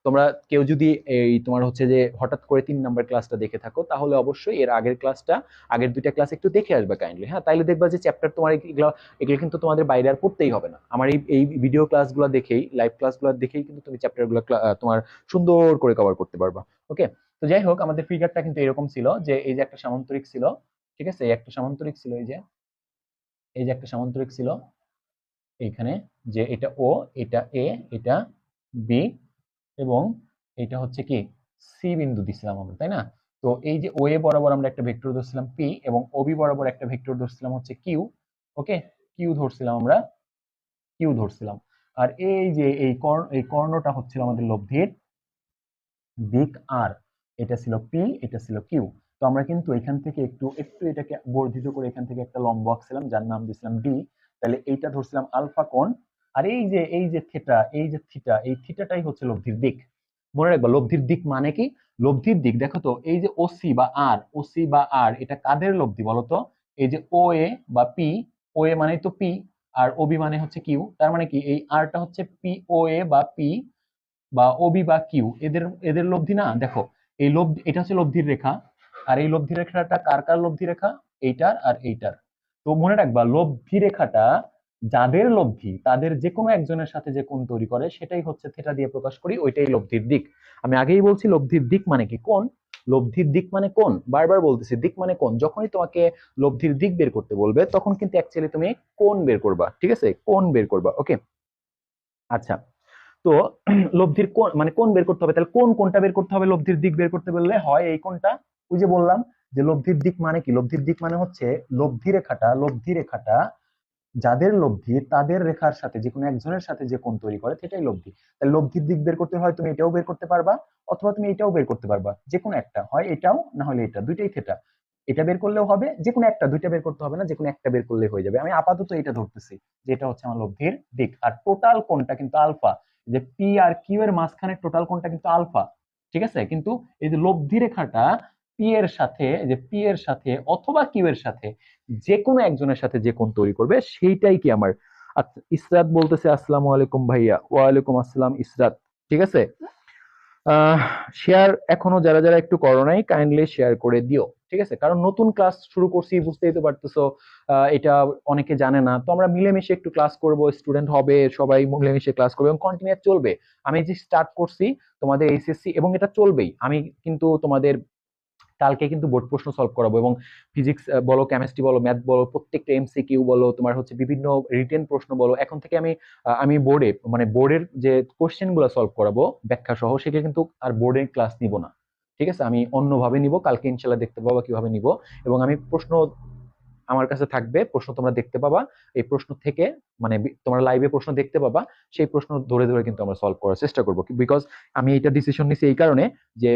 তোমরা কেউ যদি এই তোমার হচ্ছে যে হঠাৎ করে 3 নাম্বার ক্লাসটা দেখে থাকো, তাহলে অবশ্যই এর আগের ক্লাসটা, আগের 2টা ক্লাস একটু দেখে আসবে কাইন্ডলি। হ্যাঁ, তাইলে দেখবা যে চ্যাপ্টার তোমার এগুলো এগুলো কিন্তু তোমাদের বাইরে আর পড়তেই হবে না। আমার এই এই ভিডিও ক্লাসগুলো দেখেই, লাইভ ক্লাসগুলো দেখেই কিন্তু তুমি চ্যাপ্টারগুলো তোমার সুন্দর করে কভার করতে পারবা। ওকে, তো যাই হোক, আমাদের ফিগারটা কিন্তু এরকম ছিল যে এই যে একটা সামান্তরিক ছিল, ঠিক আছে, এই একটা সামান্তরিক ছিল, এই যে একটা সামান্তরিক ছিল এইখানে, যে এটা ও, এটা এ, এটা বি, এবং এটা হচ্ছে কি সি বিন্দু দিছিলাম আমরা, তাই না? তো এই যে ও এ বরাবর আমরা একটা ভেক্টর ধরছিলাম পি, এবং ও বি বরাবর একটা ভেক্টর ধরছিলাম হচ্ছে কিউ। ওকে, কিউ ধরছিলাম আমরা, কিউ ধরছিলাম। আর এই যে এই কর্ণটা হচ্ছিল আমাদের লব্ধির দিক আর, এটা ছিল পি, এটা ছিল কিউ। তো আমরা কিন্তু এখান থেকে একটু একটু এটাকে বর্ধিত করে এখান থেকে একটা লম্ব আঁকছিলাম যার নাম দিয়েছিলাম ডি। তাহলে এইটা ধরছিলাম আলফা কোণ। আর এই যে থিটা, এই থিটাটাই হচ্ছে লব্ধির দিক। মনে রাখবা লব্ধির দিক মানে কি? লব্ধির দিক দেখো তো, এই যে ওসি বা আর এটা কাদের লব্ধি বলতো? এই যে ও এ বা পি, ও এ মানে তো পি, আর ও বি মানে হচ্ছে কিউ। তার মানে কি এই আরটা হচ্ছে পি ও এ বা পি বা ওবি বা কিউ, এদের এদের লব্ধি না? দেখো, এই লব্ধি, এটা হচ্ছে লব্ধির রেখা, আর এই লব্ধি রেখাটা কার কার লব্ধি রেখা? এইটার আর এইটার। তো মনে রাখবা লব্ধি রেখাটা যাদের লব্ধি তাদের যে কোনো একজনের সাথে যে কোণ তৈরি করে সেটাই হচ্ছে থিটা দিয়ে প্রকাশ করি, ওইটাই লব্ধির দিক। আমি আগেই বলছি লব্ধির দিক মানে কি? কোণ। লব্ধির দিক মানে কোণ, বারবার বলতেছি দিক মানে কোণ। যখনই তোমাকে লব্ধির দিক বের করতে বলবে তখন কিন্তু অ্যাকচুয়ালি তুমি কোণ বের করবা, ঠিক আছে, কোণ বের করবা। ওকে, আচ্ছা। তো লব্ধির কোণ মানে কোণ বের করতে হবে, তাহলে কোনটা বের করতে হবে লব্ধির দিক বের করতে বললে? হয় এই কোণটা, ওই যে বললাম যে লব্ধির দিক মানে কি? লব্ধির দিক মানে হচ্ছে লব্ধি রেখাটা যাদের লব্ধি তাদের রেখার সাথে যে কোনো একজনের সাথে যে কোণ তৈরি করে সেটাই লব্ধি। তাহলে লব্ধির দিক বের করতে হয় তুমি এটাও বের করতে পারবা, অথবা তুমি এটাও বের করতে পারবা, যে কোনো একটা, হয় এটাও না হলে এটা, দুইটাই থেটা। এটা বের করলেও হবে, যে কোনো একটা, দুইটা বের করতে হবে না, যে কোনো একটা বের করলে হয়ে যাবে। আমি আপাতত এটা ধরতেছি যে এটা হচ্ছে আমার লব্ধির দিক। আর টোটাল কোণটা কিন্তু আলফা, যে পি আর কিউ এর মাঝখানে টোটাল কোণটা কিন্তু আলফা, ঠিক আছে। কিন্তু এই যে লব্ধি রেখাটা পি এর সাথে অথবা কিউ এর সাথে যে কোনো একজনের সাথে যে কোণ তৈরি করবে সেইটাই কি আমার। আচ্ছা, ইসরাত বলতেছে আসসালামু আলাইকুম ভাইয়া। ওয়ালাইকুম আসসালাম ইসরাত। ঠিক আছে, শেয়ার এখনো যারা যারা একটু করো নাই কাইন্ডলি শেয়ার করে দিও, ঠিক আছে, কারণ নতুন ক্লাস শুরু করছি, বুঝতেই তো পারতেছো। এটা অনেকে জানে না, তো আমরা মিলেমিশে একটু ক্লাস করব, স্টুডেন্ট হবে সবাই মিলেমিশে ক্লাস করবে এবং কন্টিনিউ চলবে। আমি যে স্টার্ট করছি তোমাদের এইচএসসি, এবং এটা চলবেই। আমি কিন্তু তোমাদের কালকে কিন্তু বোর্ড প্রশ্ন সলভ করাবো, এবং ফিজিক্স বলো, কেমিস্ট্রি বলো, ম্যাথ বলো, প্রত্যেকটা এমসিকিউ বলো, তোমার হচ্ছে বিভিন্ন রিটেন প্রশ্ন বলো, এখন থেকে আমি বোর্ডে মানে বোর্ডের যে কোশ্চেন গুলো সলভ করাবো ব্যাখ্যা সহ, সেটা কিন্তু আর বোর্ডের ক্লাস নিব না, ঠিক আছে, আমি অন্যভাবে নিব। কালকে ইনশাল্লাহ দেখতে পাবো কিভাবে নিব। এবং আমি প্রশ্ন আমার কাছে থাকবে, প্রশ্ন তোমরা দেখতে পাবা, এই প্রশ্ন থেকে মানে তোমরা লাইভে প্রশ্ন দেখতে পাবা, সেই প্রশ্ন ধরে ধরে কিন্তু আমরা সলভ করার চেষ্টা করবো। বিকজ আমি এটা ডিসিশন নিছি এই কারণে যে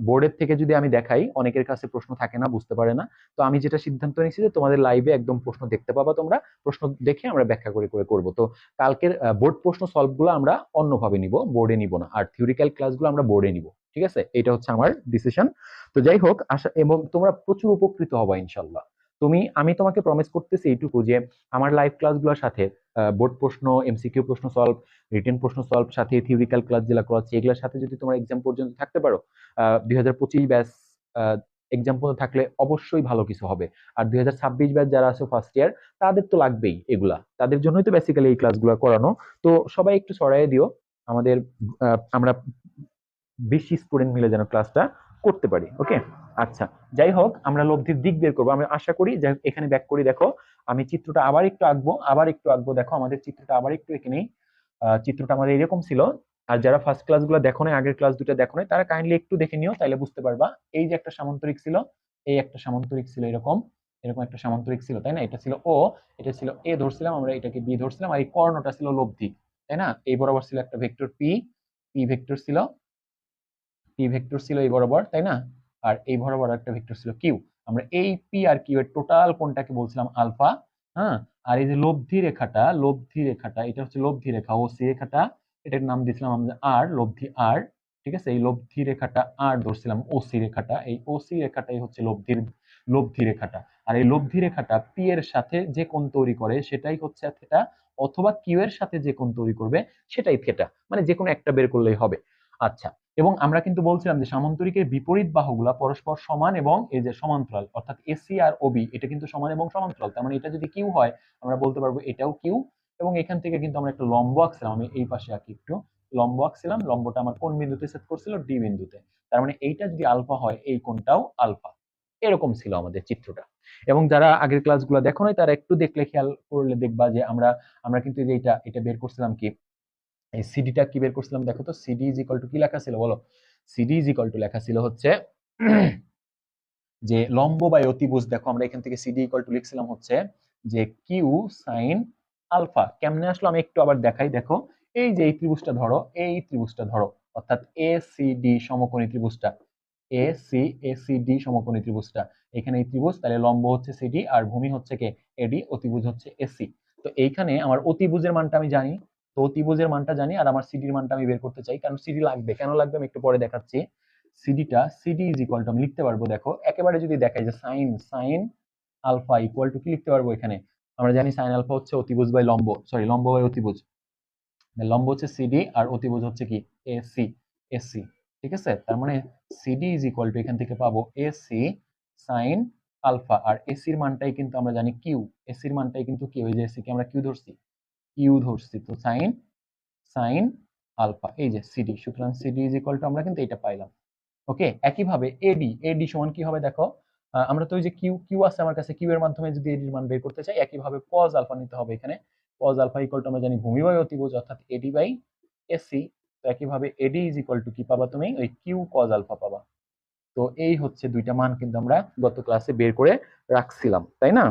বোর্ডের থেকে যদি আমি দেখাই, অনেকের কাছে প্রশ্ন থাকে না, বুঝতে পারে না। তো আমি যেটা সিদ্ধান্ত নিয়েছি যে তোমাদের লাইভে একদম প্রশ্ন দেখতে পাবা, তোমরা প্রশ্ন দেখে আমরা ব্যাখ্যা করে করে করবো। তো কালকের বোর্ড প্রশ্ন সলভ গুলো আমরা অন্যভাবে নিব, বোর্ডে নিব না, আর থিওরিক্যাল ক্লাসগুলো আমরা বোর্ডে নিব, ঠিক আছে, এটা হচ্ছে আমার ডিসিশন। তো যাই হোক, আশা এবং তোমরা প্রচুর উপকৃত হবা ইনশাল্লাহ। আমি তোমাকে প্রমিস করতেছি এইটুকু যে আমার লাইভ ক্লাসগুলোর সাথে বোর্ড প্রশ্ন, এমসিকিউ প্রশ্ন সলভ, রিটেন প্রশ্ন সলভ, সাথে থিওরিক্যাল ক্লাস যেগুলো করাচ্ছি এগুলোর সাথে যদি তোমার এক্সাম পর্যন্ত থাকতে পারো, 2025 ব্যাচ এক্সাম পর্যন্ত থাকলে অবশ্যই ভালো কিছু হবে। আর 2026 ব্যাচ যারা আছে ফার্স্ট ইয়ার, তাদের তো লাগবেই এগুলা, তাদের জন্যই তো বেসিক্যালি এই ক্লাসগুলো করানো। তো সবাই একটু ছড়াই দিও আমাদের, আমরা বেশি স্টুডেন্ট মিলে যেন ক্লাসটা করতে পারি। ওকে, আচ্ছা, যাই হোক, আমরা লব্ধির দিক বের করবো। আমি আশা করি যে এখানে ব্যাক করি, দেখো আমি চিত্রটা আবার একটু আঁকবো, দেখো আমাদের চিত্রটা আবার একটু এঁকে নেই। চিত্রটা আমাদের এরকম ছিল। আর যারা ফার্স্ট ক্লাসগুলো দেখো নাই, আগের ক্লাস দুটো দেখো নাই, তারা কাইন্ডলি একটু দেখে নিও, তাহলে বুঝতে পারবা। এই যে একটা সামান্তরিক ছিল, এই একটা সামান্তরিক ছিল, এরকম এরকম একটা সামান্তরিক ছিল, তাই না? এটা ছিল ও, এটা ছিল এ ধরছিলাম আমরা, এটাকে বি ধরছিলাম, আর এই কর্ণটা ছিল লব্ধি, তাই না? এই বরাবর ছিল একটা ভেক্টর পি, পি ভেক্টর ছিল, পি ভেক্টর ছিল এই বরাবর, তাই না? আর এই বরাবর একটা ভেক্টর ছিল কিউ। আমরা এই পি আর কিউ এর টোটাল কোণটাকে বলছিলাম আলফা। হ্যাঁ, আর এই যে লব্ধি রেখাটা এটা হচ্ছে লব্ধি রেখা, ও সি রেখাটা, এটার নাম দিয়েছিলাম আমরা আর, লব্ধি আর, ঠিক আছে। এই লব্ধি রেখাটা আর ধরছিলাম ওসি রেখাটা, এই ওসি রেখাটাই হচ্ছে লব্ধি রেখাটা। আর এই লব্ধি রেখাটা পি এর সাথে যে কোণ তৈরি করে সেটাই হচ্ছে থেটা, অথবা কিউ এর সাথে যে কোণ তৈরি করবে সেটাই থেটা, মানে যে কোনো একটা বের করলেই হবে। আচ্ছা, এবং আমরা কিন্তু বলছিলাম যে সামান্তরিকের বিপরীত বাহুগুলা পরস্পর সমান এবং এই যে সমান্তরাল, অর্থাৎ এসি আর ওবি এটা কিন্তু সমান এবং সমান্তরাল। তার মানে এটা যদি কিউ হয় আমরা বলতে পারবো এটাও কিউ। এবং এখান থেকে কিন্তু আমরা একটা লম্ব আঁকছিলাম, আমি এই পাশে আঁকি একটু, লম্ব আঁকছিলাম, লম্বটা আমার কোন বিন্দুতে সেট করছিল, ডি বিন্দুতে। তার মানে এইটা যদি আলফা হয় এই কোণটাও আলফা। এরকম ছিল আমাদের চিত্রটা। এবং যারা আগের ক্লাসগুলো দেখো নাই তারা একটু দেখলে, খেয়াল করলে দেখবা যে আমরা আমরা কিন্তু এই যে এটা বের করছিলাম কি, এই সিডিটা কি বের করছিলাম দেখো তো, সিডি ইজ ইকুয়াল টু কি লেখা ছিল বলো? সিডি ইজ ইকুয়াল টু লেখা ছিল হচ্ছে যে লম্ব বাই অতিভুজ। দেখো আমরা এখান থেকে সিডি ইকুয়াল টু লিখছিলাম হচ্ছে যে কিউ সাইন আলফা। কেমনে আসলো আমি একটু আবার দেখাই, দেখো এই যে এই ত্রিভুজটা ধরো, এই ত্রিভুজটা ধরো, অর্থাৎ এ সি ডি সমকোণী ত্রিভুজটা, এ সি ডি সমকোণী ত্রিভুজটা, এখানে এই ত্রিভুজ, তাহলে লম্ব হচ্ছে সিডি আর ভূমি হচ্ছে কে এডি, অতিভুজ হচ্ছে এসি। তো এইখানে আমার অতিভুজের মানটা আমি জানি, তো অতিভুজের মানটা জানি আর আমার সিডির মানটা আমি বের করতে চাই, কারণ সিডি লাগবে। কেন লাগবে আমি একটু পরে দেখাচ্ছি। সিডি ইজ ইকুয়াল টু আমি লিখতে পারবো, দেখো একেবারে যদি দেখাই যে sine sine alpha equal to কি লিখতে পারবো এখানে, আমরা জানি সাইন আলফা হচ্ছে অতিভুজ বাই লম্ব, সরি লম্ব বাই অতিভুজ, লম্ব হচ্ছে সিডি আর অতিভুজ হচ্ছে কি এসি, এসি। ঠিক আছে, তার মানে সিডি ইজ ইকুয়াল টু এখান থেকে পাবো এসি সাইন আলফা, আর এসির মানটাই কিন্তু আমরা জানি কিউ, এসির মানটাই কিন্তু কিউ, এই যে এসি কে আমরা কিউ ধরছি, কিউ ধরছি, তো সাইন সাইন আলফা, এই যে সিডি, সুতরাং সিডি ইজ ইকুয়াল টু আমরা কিন্তু এটা পাইলাম। ওকে, একইভাবে এডি, এডি সমান কি হবে দেখো, আমরা তো ওই যে কিউ কিউ আছে আমার কাছে, কিউ এর মাধ্যমে যদি এডির মান বের করতে চাই একইভাবে কজ আলফা নিতে হবে এখানে। কজ আলফা ইকুয়াল টু আমরা জানি ভূমি বাই অতিভুজ অর্থাৎ এডি বাই এসি। তো একইভাবে এডি ইজ ইকুয়াল টু কি পাবা তুমি, ওই কিউ কজ আলফা পাবা। তো এই হচ্ছে দুইটা মান কিন্তু আমরা গত ক্লাসে বের করে রাখছিলাম, তাই না?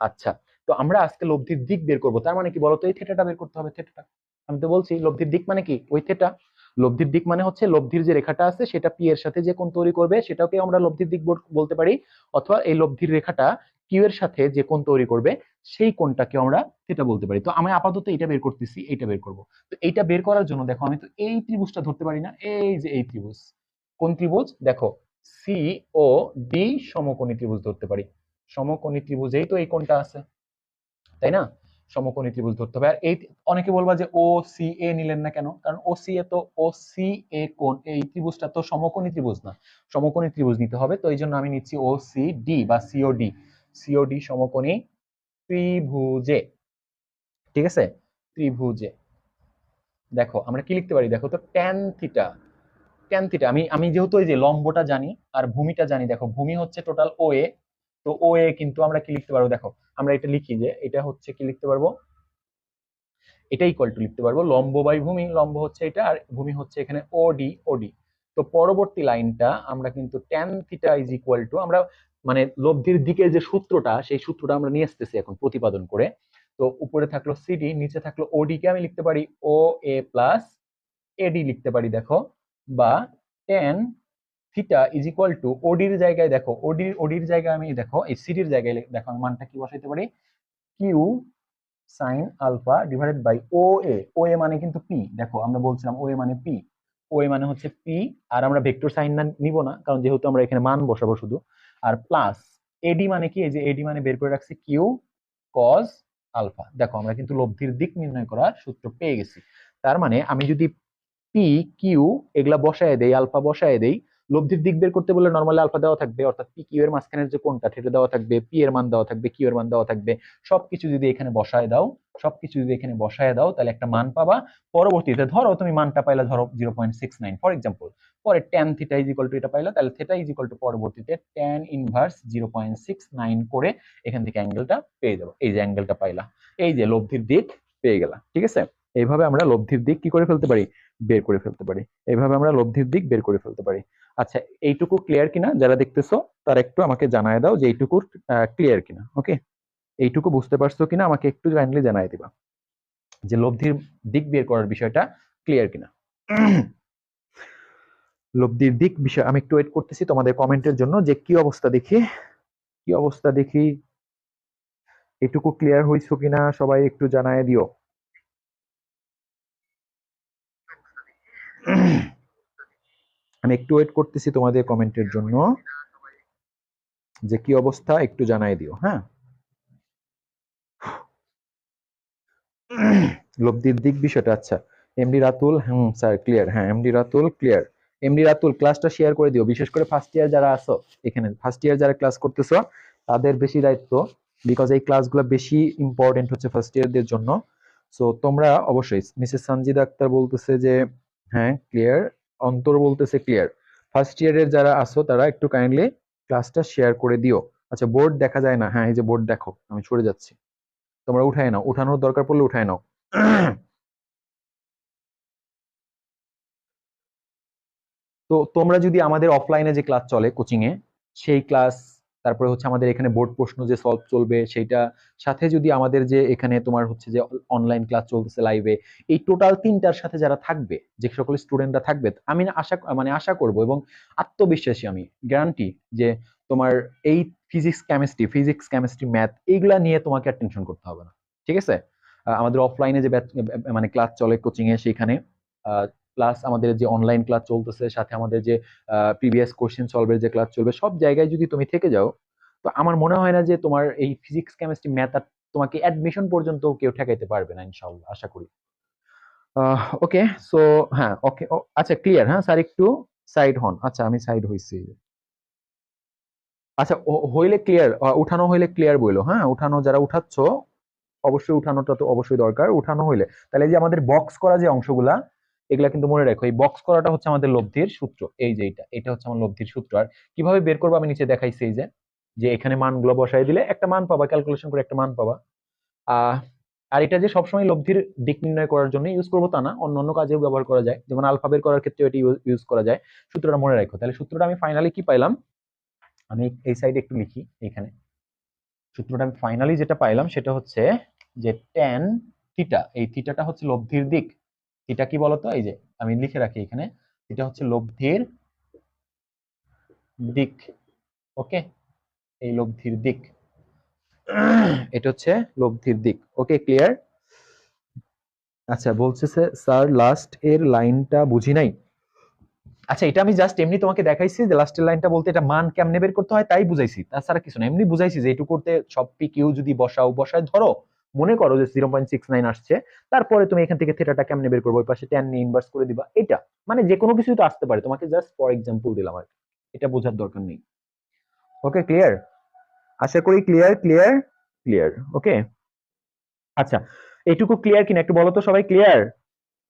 আচ্ছা, তো আমরা আজকে লব্ধির দিক বের করব। তার মানে কি বলতো, এই থেটাটা বের করতে হবে, থেটাটা। আমি তো বলছি লব্ধির দিক মানে কি, ওই থেটা। লব্ধির দিক মানে হচ্ছে লব্ধির যে রেখাটা আছে সেটা পি এর সাথে যে কোণ তৈরি করবে সেটাকে আমরা লব্ধির দিক বলতে পারি, অথবা এই লব্ধির রেখাটা কিউ এর সাথে যে কোণ তৈরি করবে সেই কোণটাকে আমরা থেটা বলতে পারি। তো আমি আপাতত এটা বের করতেছি, এইটা বের করব। তো এইটা বের করার জন্য দেখো আমি তো এই ত্রিভুজটা ধরতে পারি না, এই যে এই ত্রিভুজ, কোন ত্রিভুজ দেখো, সি ও ডি সমকোণী ত্রিভুজ ধরতে পারি। সমকোণী ত্রিভুজেই তো এই কোণটা আছে, তাই না? সমকোণী ত্রিভুজ ধরতে হবে। আর এই অনেকে বলবা যে ও সি এ নিলেন না কেন, কারণ ও সি এ তো, ও সি এ কোণ, এই ত্রিভুজটা তো সমকোণী ত্রিভুজ না, সমকোণী ত্রিভুজ নিতে হবে। তো এই জন্য আমি নিচ্ছি ও সি ডি বা সিওডি, সিওডি সমকোণী ত্রিভুজে। ঠিক আছে, ত্রিভুজে দেখো আমরা কি লিখতে পারি দেখো তো, ট্যান থিটা, ট্যান থিটা। আমি আমি যেহেতু এই যে লম্বটা জানি আর ভূমিটা জানি, দেখো ভূমি হচ্ছে টোটাল ও এ, তো ও এ কিন্তু আমরা কি লিখতে পারবো দেখো, আমরা এটা লিখি যে এটা হচ্ছে কি লিখতে পারবো, এটা ইকুয়াল টু লিখতে পারবো লম্ব বাই ভূমি, লম্ব হচ্ছে এটা আর ভূমি হচ্ছে এখানে ওডি, ওডি। তো পরবর্তী লাইনটা আমরা কিন্তু tan theta is equal two, আমরা মানে লব্ধির দিকের যে সূত্রটা সেই সূত্রটা আমরা নিয়ে আসতেছি এখন প্রতিপাদন করে। তো উপরে থাকলো সিডি, নিচে থাকলো ওডি, কে আমি লিখতে পারি ও এ প্লাস এডি লিখতে পারি দেখো, বা tan theta is equal to ওডির জায়গায় দেখো, ওডির জায়গায় আমি দেখো এই সিডির জায়গায় দেখো আমি মানটা কি বসাইতে পারি, Q sine alpha divided by O A. O A মানে কিন্তু পি, দেখো আমরা বলছিলাম ও এ মানে পি, ও এ মানে হচ্ছে পি। আর আমরা ভেক্টর সাইন না নিব না, কারণ যেহেতু আমরা এখানে মান বসাবো শুধু। আর প্লাস এডি মানে কি, এই যে এডি মানে বের করে রাখছি কিউ কজ আলফা। দেখো আমরা কিন্তু লব্ধির দিক নির্ণয় করার সূত্র পেয়ে গেছি। তার মানে আমি যদি পি কিউ এগুলা বসায় দেই, আলফা বসায় দেই, লব্ধির দিক বের করতে বললে নর্মালি আলফা দেওয়া থাকবে, অর্থাৎ পি কিউ এর মাঝখানের যে কোণটা সেটা দেওয়া থাকবে, পি এর মান দেওয়া থাকবে, কিউ এর মান দেওয়া থাকবে। সবকিছু যদি এখানে বসায় দাও, সবকিছু যদি এখানে বসায় দাও তাহলে একটা মান পাবা। পরবর্তীতে ধরো তুমি মানটা পাইলা ধরো 0.69 ফর এক্সাম্পল, পরে tan theta is equal two এটা পাইলা, তাহলে থিটা ইজ ইকুয়াল টু পরবর্তীতে ট্যান ইনভার্স 0.69 করে এখান থেকে অ্যাঙ্গেলটা পেয়ে যাবো। এই যে অ্যাঙ্গেলটা পাইলা, এই যে লব্ধির দিক পেয়ে গেলা। ঠিক আছে, এইভাবে আমরা লব্ধির দিক কি করে ফেলতে পারি, বের করে ফেলতে পারি। এইভাবে আমরা লব্ধির দিক বের করে ফেলতে পারি। আচ্ছা, এইটুকু ক্লিয়ার কিনা যারা দেখতেছো তারা একটু আমাকে জানায় দাও যে এইটুকু ক্লিয়ার কিনা। ওকে, এইটুকু বুঝতে পারছো কিনা আমাকে একটু কাইন্ডলি জানাই দিবা যে লব্ধির দিক বের করার বিষয়টা ক্লিয়ার কিনা। লব্ধির দিক বিষয় আমি একটু ওয়েট করতেছি তোমাদের কমেন্টের জন্য, যে কি অবস্থা দেখি, কি অবস্থা দেখি, এটুকু ক্লিয়ার হইছো কিনা সবাই একটু জানায় দিও। আমি একটু ওয়েট করতেছি তোমাদের কমেন্টের জন্য, যে কি অবস্থা একটু জানাই দিও। হ্যাঁ, লব্ধির দিক বিষয়টা, আচ্ছা এমডি রাতুল, স্যার ক্লিয়ার, হ্যাঁ MD Ratul clear. MD Ratul ক্লাসটা শেয়ার করে দিও, বিশেষ করে ফার্স্ট ইয়ার যারা আছো, এখানে ফার্স্ট ইয়ার যারা ক্লাস করতেছো তাদের বেশি দায়িত্ব, বিকজ এই ক্লাসগুলো বেশি ইম্পর্টেন্ট হচ্ছে ফার্স্ট ইয়ারদের জন্য। সো তোমরা অবশ্যই, মিসেস সঞ্জিদা আক্তার বলতেছে যে হ্যাঁ ক্লিয়ার, অন্তর বলতেছে ক্লিয়ার। ফার্স্ট ইয়ারের যারা আছো তারা একটু কাইন্ডলি ক্লাসটা শেয়ার করে দিও। আচ্ছা বোর্ড দেখা যায় না, হ্যাঁ এই যে বোর্ড দেখো, আমি সরে যাচ্ছি, তোমরা উঠায় নাও, উঠানোর দরকার পড়লে উঠায় নাও। তো তোমরা যদি আমাদের অফলাইনে যে ক্লাস চলে কোচিং এ, সেই ক্লাস, তারপরে হচ্ছে আমাদের এখানে বোর্ড প্রশ্ন যে সলভ চলবে সেইটা, সাথে যদি আমাদের যে এখানে তোমার হচ্ছে যে অনলাইন ক্লাস চলতেছে লাইভে, এই টোটাল তিনটার সাথে যারা থাকবে, যে সকল স্টুডেন্টরা থাকবে, আমি না আশা মানে আশা করব এবং আত্মবিশ্বাসী, আমি গ্যারান্টি যে তোমার এই ফিজিক্স কেমিস্ট্রি ম্যাথ এইগুলা নিয়ে তোমাকে আর টেনশন করতে হবে না। ঠিক আছে? আমাদের অফলাইনে যে মানে ক্লাস চলে কোচিং এ, সেখানে প্লাস আমাদের যে অনলাইন ক্লাস চলতেছে, সাথে আমাদের যে প্রিভিয়াস কোশ্চেন সলভের যে ক্লাস চলবে, সব জায়গায় যদি তুমি থেকে যাও, তো আমার মনে হয় না যে তোমার এই ফিজিক্স কেমিস্ট্রি ম্যাথ আর তোমাকে অ্যাডমিশন পর্যন্ত কেউ ঠেকাইতে পারবে না, ইনশাআল্লাহ আশা করি। ওকে, সো হ্যাঁ ওকে, আচ্ছা ক্লিয়ার, হ্যাঁ স্যার একটু সাইড হন। আচ্ছা আমি সাইড হইছি। আচ্ছা হইলে ক্লিয়ার, উঠানো হইলে ক্লিয়ার বইলো, হ্যাঁ উঠানো যারা উঠাচ্ছ, অবশ্যই উঠানোটা তো অবশ্যই দরকার, উঠানো হইলে তাহলে এই যে আমাদের বক্স করা যে অংশগুলা, এগুলা কিন্তু মনে রাখো, এই বক্স করাটা হচ্ছে আমাদের লব্ধির সূত্র, এই যে এটা হচ্ছে আমার লব্ধির সূত্র। আর কিভাবে বের করবো আমি নিচে দেখাইছি, এই যে যে এখানে মানগুলো বসাই দিলে একটা মান পাবা, ক্যালকুলেশন করে একটা মান পাবা। আহ আর এটা যে সবসময় লব্ধির দিক নির্ণয় করার জন্য ইউজ করবো তা না, অন্য অন্য কাজেও ব্যবহার করা যায়, যেমন আলফা বের করার ক্ষেত্রে এটি ইউজ করা যায়। সূত্রটা মনে রাখো, তাহলে সূত্রটা আমি ফাইনালি কি পাইলাম, আমি এই সাইডে একটু লিখি এখানে। সূত্রটা আমি ফাইনালি যেটা পাইলাম সেটা হচ্ছে যে ট্যান থিটা, এই থিটাটা হচ্ছে লব্ধির দিক। থিটা কি বলতো, এই যে আমি লিখে রাখি এখানে, এটা হচ্ছে লব্ধির দিক। ওকে, এই লব্ধির দিক, এটা হচ্ছে লব্ধির দিক। Okay clear? আচ্ছা বলছে স্যার লাস্ট এর লাইনটা বুঝি নাই। আচ্ছা এটা আমি জাস্ট এমনি তোমাকে দেখাইছি যে লাস্টের লাইনটা বলতে এটা মান কেমনে বের করতে হয় তাই বুঝাইছি, তাছাড়া কিছু না, এমনি বুঝাইছি যে এটু করতে সব পি কিউ যদি বসায় ধরো, মনে করো যে 0.69 আসছে, তারপরে তুমি এখান থেকে থিটাটা কেমনে বের করবো, ওই পাশে ট্যান নিয়ে ইনভার্স করে দিবা, এটা মানে যে কোনো কিছুই তো আসতে পারে, তোমাকে জাস্ট ফর এক্সাম্পল দিলাম আর কি। এটা বোঝার দরকার নেই। Okay clear? আশা করি ক্লিয়ার ক্লিয়ার ক্লিয়ার। ওকে, আচ্ছা এইটুকু ক্লিয়ার কিনা একটু বলো তো সবাই, ক্লিয়ার?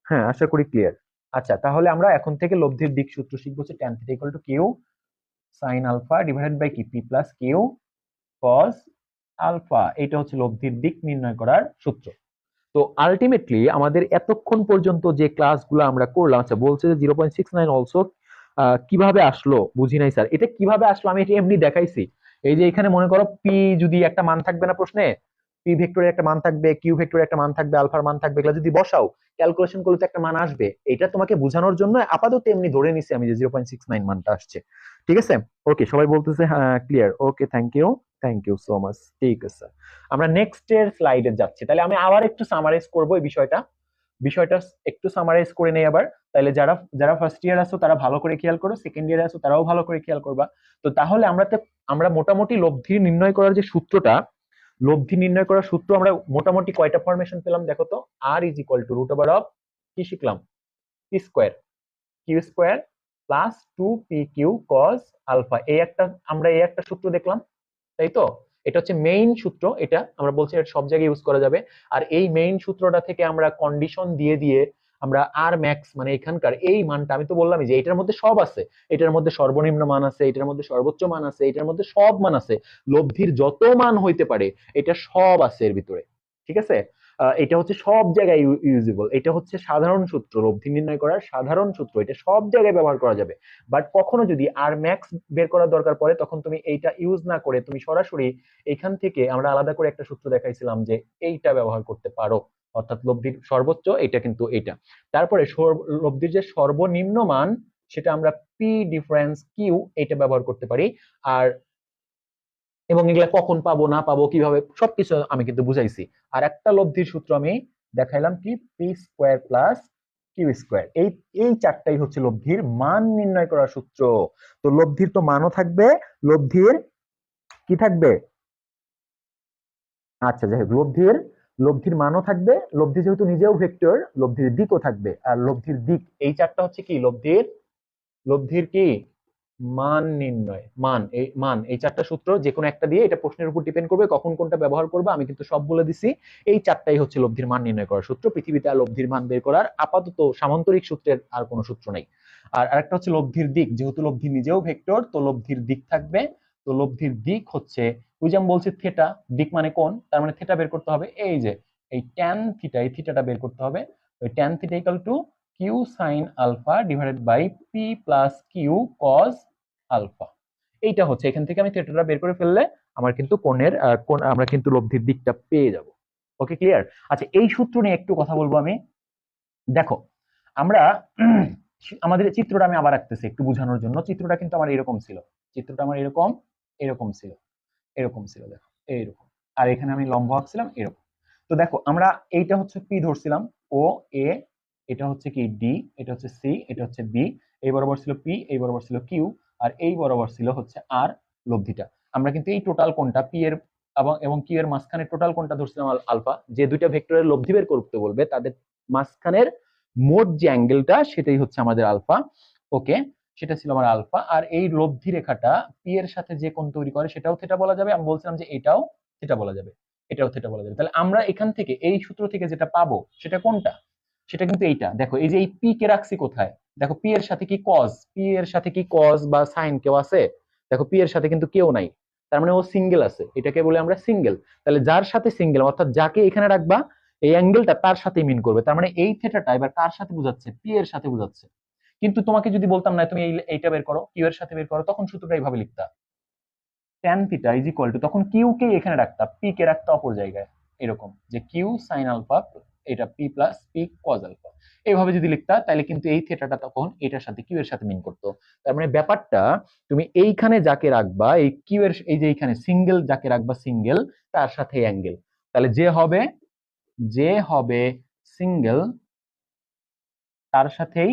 হ্যাঁ আশা করি ক্লিয়ার। আচ্ছা তাহলে আমরা এখন থেকে লব্ধির দিক সূত্র শিখবো, হচ্ছে tan theta equal to Q sine alpha divided by কি P plus Q cos alpha, এটা হচ্ছে লব্ধির দিক নির্ণয় করার সূত্র। তো আলটিমেটলি আমাদের এতক্ষণ পর্যন্ত যে ক্লাসগুলো আমরা করলাম, আচ্ছা বলছে যে 0.69 অলসো কিভাবে আসলো বুঝি নাই স্যার, এটা কিভাবে আসলো আমি এটা এমনি দেখাইছি। এই যে এখানে মনে করো পি যদি একটা মান থাকবে না প্রশ্নে, পি ভেক্টরের একটা মান থাকবে, কিউ ভেক্টরের একটা মান থাকবে, আলফার মান থাকবে, এগুলো যদি বসাও ক্যালকুলেশন করলে তো একটা মান আসবে, এটা তোমাকে বোঝানোর জন্য আপাতত এমনি ধরে নিছি আমি যে 0.69 মানটা আসছে। ঠিক আছে? ওকে সবাই বলতেছে হ্যাঁ clear, okay thank you so much. ঠিক আছে, আমরা নেক্সট এর স্লাইডে যাচ্ছি, তাহলে আমি আবার একটু সামারাইজ করব এই বিষয়টা, বিষয়টা একটু সামারাইজ করে নেই আবার। তাহলে যারা যারা ফার্স্ট ইয়ার আছো তারা ভালো করে খেয়াল করো, সেকেন্ড ইয়ারে আছো তারাও ভালো করে খেয়াল করবা। তো তাহলে আমরা মোটামুটি লব্ধি নির্ণয় করার যে সূত্রটা, লব্ধি নির্ণয় করার সূত্র আমরা মোটামুটি কয়টা ফরমেশন পেলাম দেখো তো। R is equal to root over of কি শিখলাম, P square, Q square plus 2 P Q cos alpha, এই একটা সূত্র দেখলাম, তাই তো? এটা হচ্ছে মেইন সূত্র, এটা আমরা বলছি এটা সব জায়গায় ইউজ করা যাবে। আর এই মেইন সূত্রটা থেকে আমরা কন্ডিশন দিয়ে দিয়ে আমরা আর ম্যাক্স মানে এখানকার এই মানটা, আমি তো বললামই যে এটার মধ্যে সব আছে, এটার মধ্যে সর্বনিম্ন মান আছে, এটার মধ্যে সর্বোচ্চ মান আছে, এটার মধ্যে সব মান আছে, লব্ধির যত মান হইতে পারে এটা সব আছে এর ভিতরে। ঠিক আছে? এটা হচ্ছে সব জায়গায় ইউজেবল, এটা হচ্ছে সাধারণ সূত্র, লব্ধি নির্ণয় করার সাধারণ সূত্র, এটা সব জায়গায় ব্যবহার করা যাবে। বাট কখনো যদি আর ম্যাক্স বের করার দরকার পড়ে, তখন তুমি এইটা ইউজ না করে তুমি সরাসরি এখান থেকে আমরা আলাদা করে একটা সূত্র দেখাইছিলাম যে এইটা ব্যবহার করতে পারো, অর্থাৎ লব্ধির সর্বোচ্চ এটা কিন্তু এটা। তারপরে লব্ধির যে সর্বনিম্ন মান সেটা আমরা পি ডিফারেন্স কিউ এটা ব্যবহার করতে পারি। আর এবং এগুলা কখন পাবো না পাবো কিভাবে সবকিছু আমি কিন্তু বুঝাইছি। আর একটা লব্ধির সূত্র আমি দেখাইলাম কি, P square plus Q square, এই এই চারটাই হচ্ছে লব্ধির মান নির্ণয় করার সূত্র। তো লব্ধির তো মানও থাকবে, লব্ধির কি থাকবে, আচ্ছা যাই হোক, লব্ধির মানও থাকবে, লব্ধি যেহেতু নিজেও ভেক্টর, লব্ধির দিকও থাকবে। আর লব্ধির দিক এই চারটা হচ্ছে কি লব্ধির, লব্ধির কি মান নির্ণয়, মান এই চারটা সূত্র যে কোনো একটা দিয়ে, এটা প্রশ্নের উপর ডিপেন্ড করবে কখন কোনটা ব্যবহার করবে, আমি কিন্তু সব বলে দিছি। এই চারটাই হচ্ছে লব্ধির মান নির্ণয় করার সূত্র। পৃথিবীতে আর লব্ধির মান বের করার আপাতত সামান্তরিক সূত্রের আর কোনো সূত্র নাই। আর আরেকটা হচ্ছে লব্ধির দিক, যেহেতু লব্ধি নিজেও ভেক্টর, তো লব্ধির দিক থাকবে। তো লব্ধির দিক হচ্ছে ওই যে আমি বলছি থেটা, দিক মানে কোণ, তার মানে থেটা বের করতে হবে। এই যে এই ট্যান থিটা, এই থিটাটা বের করতে হবে। ওই tan theta equal to Q sine alpha divided by P plus Q cos alpha. এইটা হচ্ছে, এখান থেকে আমি থিটাটা বের করে ফেললে আমার কিন্তু কোণের কোণ, আমরা কিন্তু লব্ধির দিকটা পেয়ে যাব। ওকে, ক্লিয়ার? আচ্ছা, এই সূত্র নিয়ে একটু কথা বলবো আমি। দেখো, আমরা আমাদের চিত্রটা আমি আবার আঁকতেছি একটু বোঝানোর জন্য। চিত্রটা কিন্তু আমার এরকম ছিল, চিত্রটা আমার এরকম এরকম ছিল, এরকম ছিল, দেখো এইরকম। আর এখানে আমি লম্ব আঁকছিলাম এরকম। তো দেখো, আমরা এইটা হচ্ছে পি ধরছিলাম, ও এ, এটা হচ্ছে কি ডি, এটা হচ্ছে সি, এটা হচ্ছে বি, এই বরাবর ছিল পি, এই বরাবর ছিল কিউ, আর এই বরাবর ছিল হচ্ছে আর লব্ধিটা। আমরা কিন্তু এই টোটাল কোণটা পি এর এবং কিউ এর মাঝখানে টোটাল কোণটা ধরছিলাম আলফা। যে দুইটা ভেক্টরের লব্ধি বের করতে বলবে তাদের মাঝখানের মোট যে অ্যাঙ্গেলটা সেটাই হচ্ছে আমাদের আলফা। ওকে, সেটা ছিল আমার আলফা। আর এই লব্ধি রেখাটা পি এর সাথে যে কোণ তৈরি করে সেটাও থিটা বলা যাবে। আমি বলছিলাম যে এটাও থিটা বলা যাবে, এটাও থিটা বলা যাবে। তাহলে আমরা এখান থেকে এই সূত্র থেকে যেটা পাবো সেটা কোনটা? সেটা কিন্তু এইটা। দেখো, এই যে এই পি কে রাখছি কোথায়? দেখো, পি এর সাথে কি কজ, পি এর সাথে কি কজ বা সাইন কেউ আছে? দেখো, পি এর সাথে কিন্তু কেউ নাই, তার মানে ও সিঙ্গেল আছে। এটাকে বলে আমরা সিঙ্গেল। তাহলে যার সাথে সিঙ্গেল, অর্থাৎ যাকে এখানে রাখবা এই অ্যাঙ্গেলটা তার সাথে মিন করবে। তার মানে এই থিটাটা এবার কার সাথে বোঝাচ্ছে? পি এর সাথে বোঝাচ্ছে। কিন্তু তোমাকে যদি বলতাম না তুমি এইটা বের করো, কিউ এর সাথে বের করো, তখন সূত্রটা এইভাবে লিখতা, tan theta is equal to, তখন কিউ কে এখানে রাখতা, পি কে রাখতা অপর জায়গায়, এরকম যে কিউ সাইন আলফা, এটা P plus P cos alpha. এইভাবে যদি লিখতা তাহলে কিন্তু এই থিটাটা তখন এটার সাথে কিউ এর সাথে মিন করতো। তার মানে ব্যাপারটা, তুমি এইখানে যাকে রাখবা, এই কিউ এর এই যে এইখানে সিঙ্গেল যাকে রাখবা, সিঙ্গেল তার সাথে অ্যাঙ্গেল। তাহলে যে হবে সিঙ্গেল তার সাথেই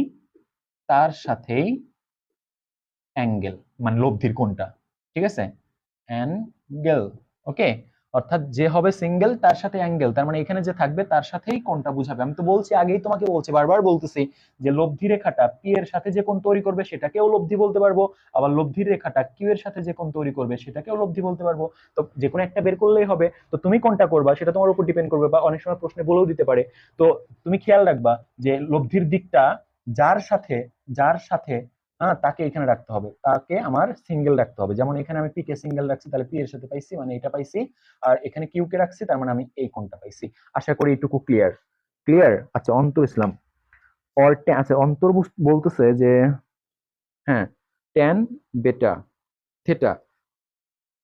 তার সাথেই অ্যাঙ্গেল, মানে লব্ধির কোণটা। ঠিক আছে, অ্যাঙ্গেল। ওকে, অর্থাৎ যে হবে সিঙ্গেল তার সাথে অ্যাঙ্গেল, তার মানে এখানে যে থাকবে তার সাথেই কোণটা বুঝাবে। আমি তো বলছি, আগেই তোমাকে বলছি, বারবার বলতেছি যে লব্ধি রেখাটা পি এর সাথে যে কোণ তৈরি করবে সেটাকেও লব্ধি বলতে পারবো, আবার লব্ধির রেখাটা কিউ এর সাথে যে কোণ তৈরি করবে সেটাকেও লব্ধি বলতে পারবো। তো যে কোনো একটা বের করলেই হবে। তো তুমি কোনটা করবা সেটা তোমার উপর ডিপেন্ড করবে, বা অনেক সময় প্রশ্নে বলেও দিতে পারে। তো তুমি খেয়াল রাখবা যে লব্ধির দিকটা যার সাথে তাকে এখানে রাখতে হবে, তাকে আমার সিঙ্গেল রাখতে হবে। যেমন এখানে আমি পি কে সিঙ্গেল রাখছি, তাহলে পি এর সাথে পাইছি, মানে এটা পাইছি। আর এখানে কিউ কে রাখছি, তার মানে আমি এই কোণটা পাইছি। আশা করি এইটুকু ক্লিয়ার। ক্লিয়ার? আচ্ছা, অন্তর ইসলাম আচ্ছা, অন্তর বলতেছে যে হ্যাঁ, ট্যান বেটা থেটা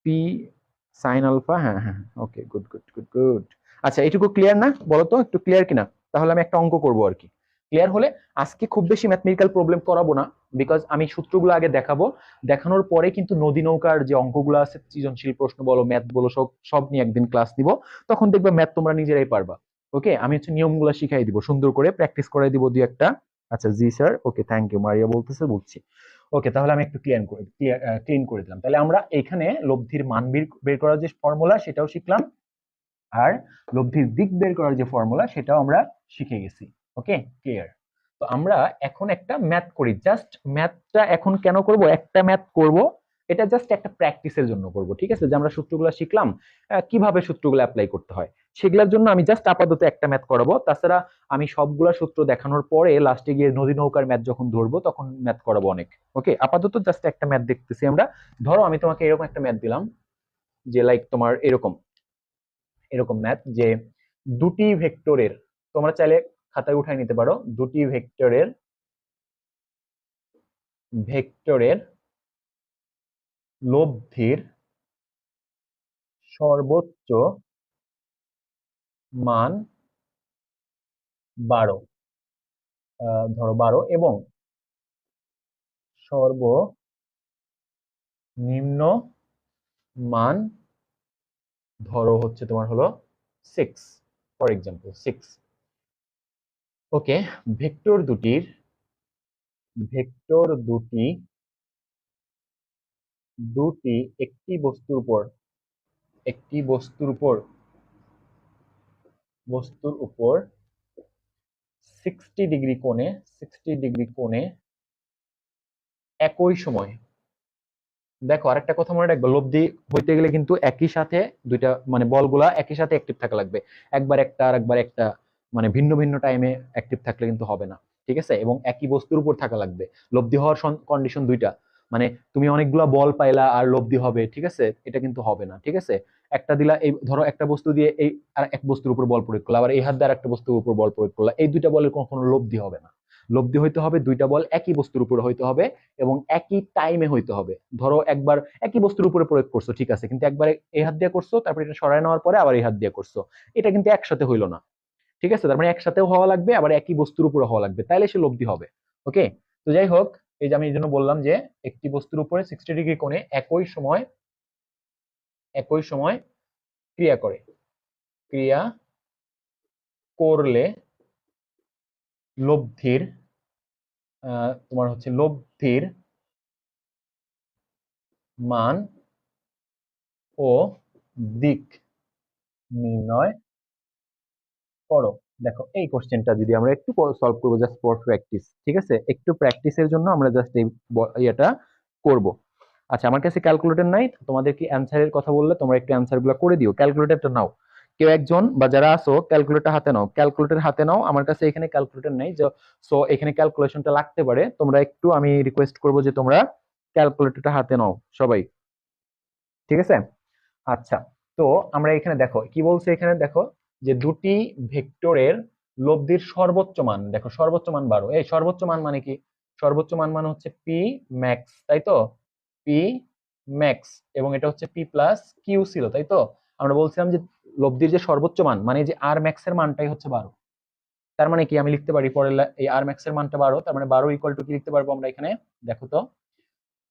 পি সাইন আলফা, হ্যাঁ হ্যাঁ, ওকে, গুড গুড গুড গুড। আচ্ছা, এটুকু ক্লিয়ার না? বলো তো একটু ক্লিয়ার কিনা, তাহলে আমি একটা অঙ্ক করবো আর কি। ক্লিয়ার হলে আজকে খুব বেশি ম্যাথমেটিক্যাল প্রবলেম করাবো না, বিকজ আমি সূত্রগুলো আগে দেখাবো। দেখানোর পরে কিন্তু নদী নৌকার যে অঙ্কগুলো আছে, সৃজনশীল প্রশ্ন বলো, ম্যাথ বলো, সব সব নিয়ে একদিন ক্লাস দিব। তখন দেখবে ম্যাথ তোমরা নিজেরাই পারবা। ওকে, আমি হচ্ছে নিয়মগুলো শিখাই দিব, সুন্দর করে প্র্যাকটিস করাই দিব দুই একটা। আচ্ছা, জি sir, okay, thank you, Maria বলতেছে, বুঝছি। ওকে, তাহলে আমি একটু ক্লিন করে দিলাম। তাহলে আমরা এখানে লব্ধির মান বের করার যে ফর্মুলা সেটাও শিখলাম, আর লব্ধির দিক বের করার যে ফর্মুলা সেটাও আমরা শিখে গেছি। ওকে, ক্লিয়ার? তো আমরা এখন একটা ম্যাথ করি। জাস্ট ম্যাথটা এখন কেন করব? একটা ম্যাথ করব, এটা জাস্ট একটা প্র্যাকটিসের জন্য করব। ঠিক আছে, যে আমরা সূত্রগুলো শিখলাম, কিভাবে সূত্রগুলো অ্যাপ্লাই করতে হয় সেগুলোর জন্য আমি জাস্ট আপাতত একটা ম্যাথ করাবো। তাছাড়া আমি সবগুলা সূত্র দেখানোর পরে লাস্টে গিয়ে নদী নৌকার ম্যাথ যখন ধরবো তখন ম্যাথ করাবো অনেক। ওকে, আপাতত জাস্ট একটা ম্যাথ দেখতেছি আমরা। ধরো আমি তোমাকে এরকম একটা ম্যাথ দিলাম, যে লাইক তোমার এরকম এরকম ম্যাথ, যে দুটি ভেক্টরের, তোমরা চাইলে খাতায় উঠাই নিতে পারো, দুটি ভেক্টরের লব্ধির সর্বোচ্চ মান 12, ধরো 12, এবং সর্বনিম্ন মান ধরো হচ্ছে তোমার হলো 6, ফর এক্সাম্পল 6। ওকে, ভেক্টর দুটির ভেক্টর দুটি দুটি একটি বস্তুর উপর বস্তুর উপর 60 ডিগ্রি কোণে 60 ডিগ্রি কোণে একই সময়। দেখো আরেকটা কথা মনে রাখবে, লব্ধি হইতে গেলে কিন্তু একই সাথে দুইটা মানে বলগুলা একই সাথে অ্যাক্টিভ থাকা লাগবে। একবার একটা আর একবার একটা, মানে ভিন্ন ভিন্ন টাইমে অ্যাক্টিভ থাকলে কিন্তু হবে না। ঠিক আছে, এবং একই বস্তুর উপর থাকা লাগবে। লব্ধি হওয়ার কন্ডিশন দুইটা, মানে তুমি অনেকগুলা বল পাইলা আর লব্ধি হবে, ঠিক আছে, এটা কিন্তু হবে না। ঠিক আছে, একটা দিলা, এই ধরো একটা বস্তু দিয়ে এই আর এক বস্তুর উপর বল প্রয়োগ করলা, আবার এই হাত দিয়ে আর একটা বস্তুর উপর বল প্রয়োগ করলা, এই দুইটা বলের কোনো লব্ধি হবে না। লব্ধি হইতে হবে দুইটা বল একই বস্তুর উপর হইতে হবে এবং একই টাইমে হইতে হবে। ধরো একবার একই বস্তুর উপরে প্রয়োগ করছো, ঠিক আছে, কিন্তু একবার এই হাত দিয়ে করছো, তারপর এটা সরায় নেওয়ার পরে আবার এই হাত দিয়ে করছো, এটা কিন্তু একসাথে হইলো না। ঠিক আছে, তার মানে একসাথেও হওয়া লাগবে আবার একই বস্তুর উপরে হওয়া লাগবে, তাইলে সে লব্ধি হবে। ওকে, তো যাই হোক, এই যে আমি এই জন্য বললাম যে একটি বস্তুর উপরে 60 ডিগ্রি কোণে একই সময় ক্রিয়া করে, ক্রিয়া করলে লব্ধির তোমার হচ্ছে লব্ধির মান ও দিক নির্ণয় করো। দেখো এই কোশ্চেনটা যদি আমরা একটু সলভ করবো, জাস্ট ফর প্র্যাকটিস, ঠিক আছে, একটু প্র্যাকটিসের জন্য আমরা জাস্ট এই ইয়েটা করব। আচ্ছা, আমার কাছে ক্যালকুলেটর নাই, তোমাদের কি অ্যান্সারের কথা বললে তোমরা একটু অ্যান্সার গুলো করে দিও। ক্যালকুলেটরটা নাও, কেউ একজন বা যারা আসো ক্যালকুলেটর হাতে নাও, ক্যালকুলেটর হাতে নাও। আমার কাছে এখানে ক্যালকুলেটর নাই, সো এখানে ক্যালকুলেশনটা লাগতে পারে, তোমরা একটু, আমি রিকোয়েস্ট করবো যে তোমরা ক্যালকুলেটরটা হাতে নাও সবাই। ঠিক আছে, আচ্ছা, তো আমরা এখানে দেখো কি বলছে, এখানে দেখো যে দুটি ভেক্টরের লব্ধির সর্বোচ্চ মান, দেখো সর্বোচ্চ মান 12। এই সর্বোচ্চ মান মানে কি? সর্বোচ্চ মান মানে হচ্ছে পি ম্যাক্স, তাই তো, পি ম্যাক্স, এবং এটা হচ্ছে পি প্লাস কিউ ছিল, তাই তো। আমরা বলছিলাম যে লব্ধির যে সর্বোচ্চ মান মানে যে আর ম্যাক্স এর মানটাই হচ্ছে 12। তার মানে কি আমি লিখতে পারি পরে, এই আর ম্যাক্স এর মানটা 12, তার মানে 12 ইকুয়াল টু কি লিখতে পারবো আমরা এখানে, দেখো তো,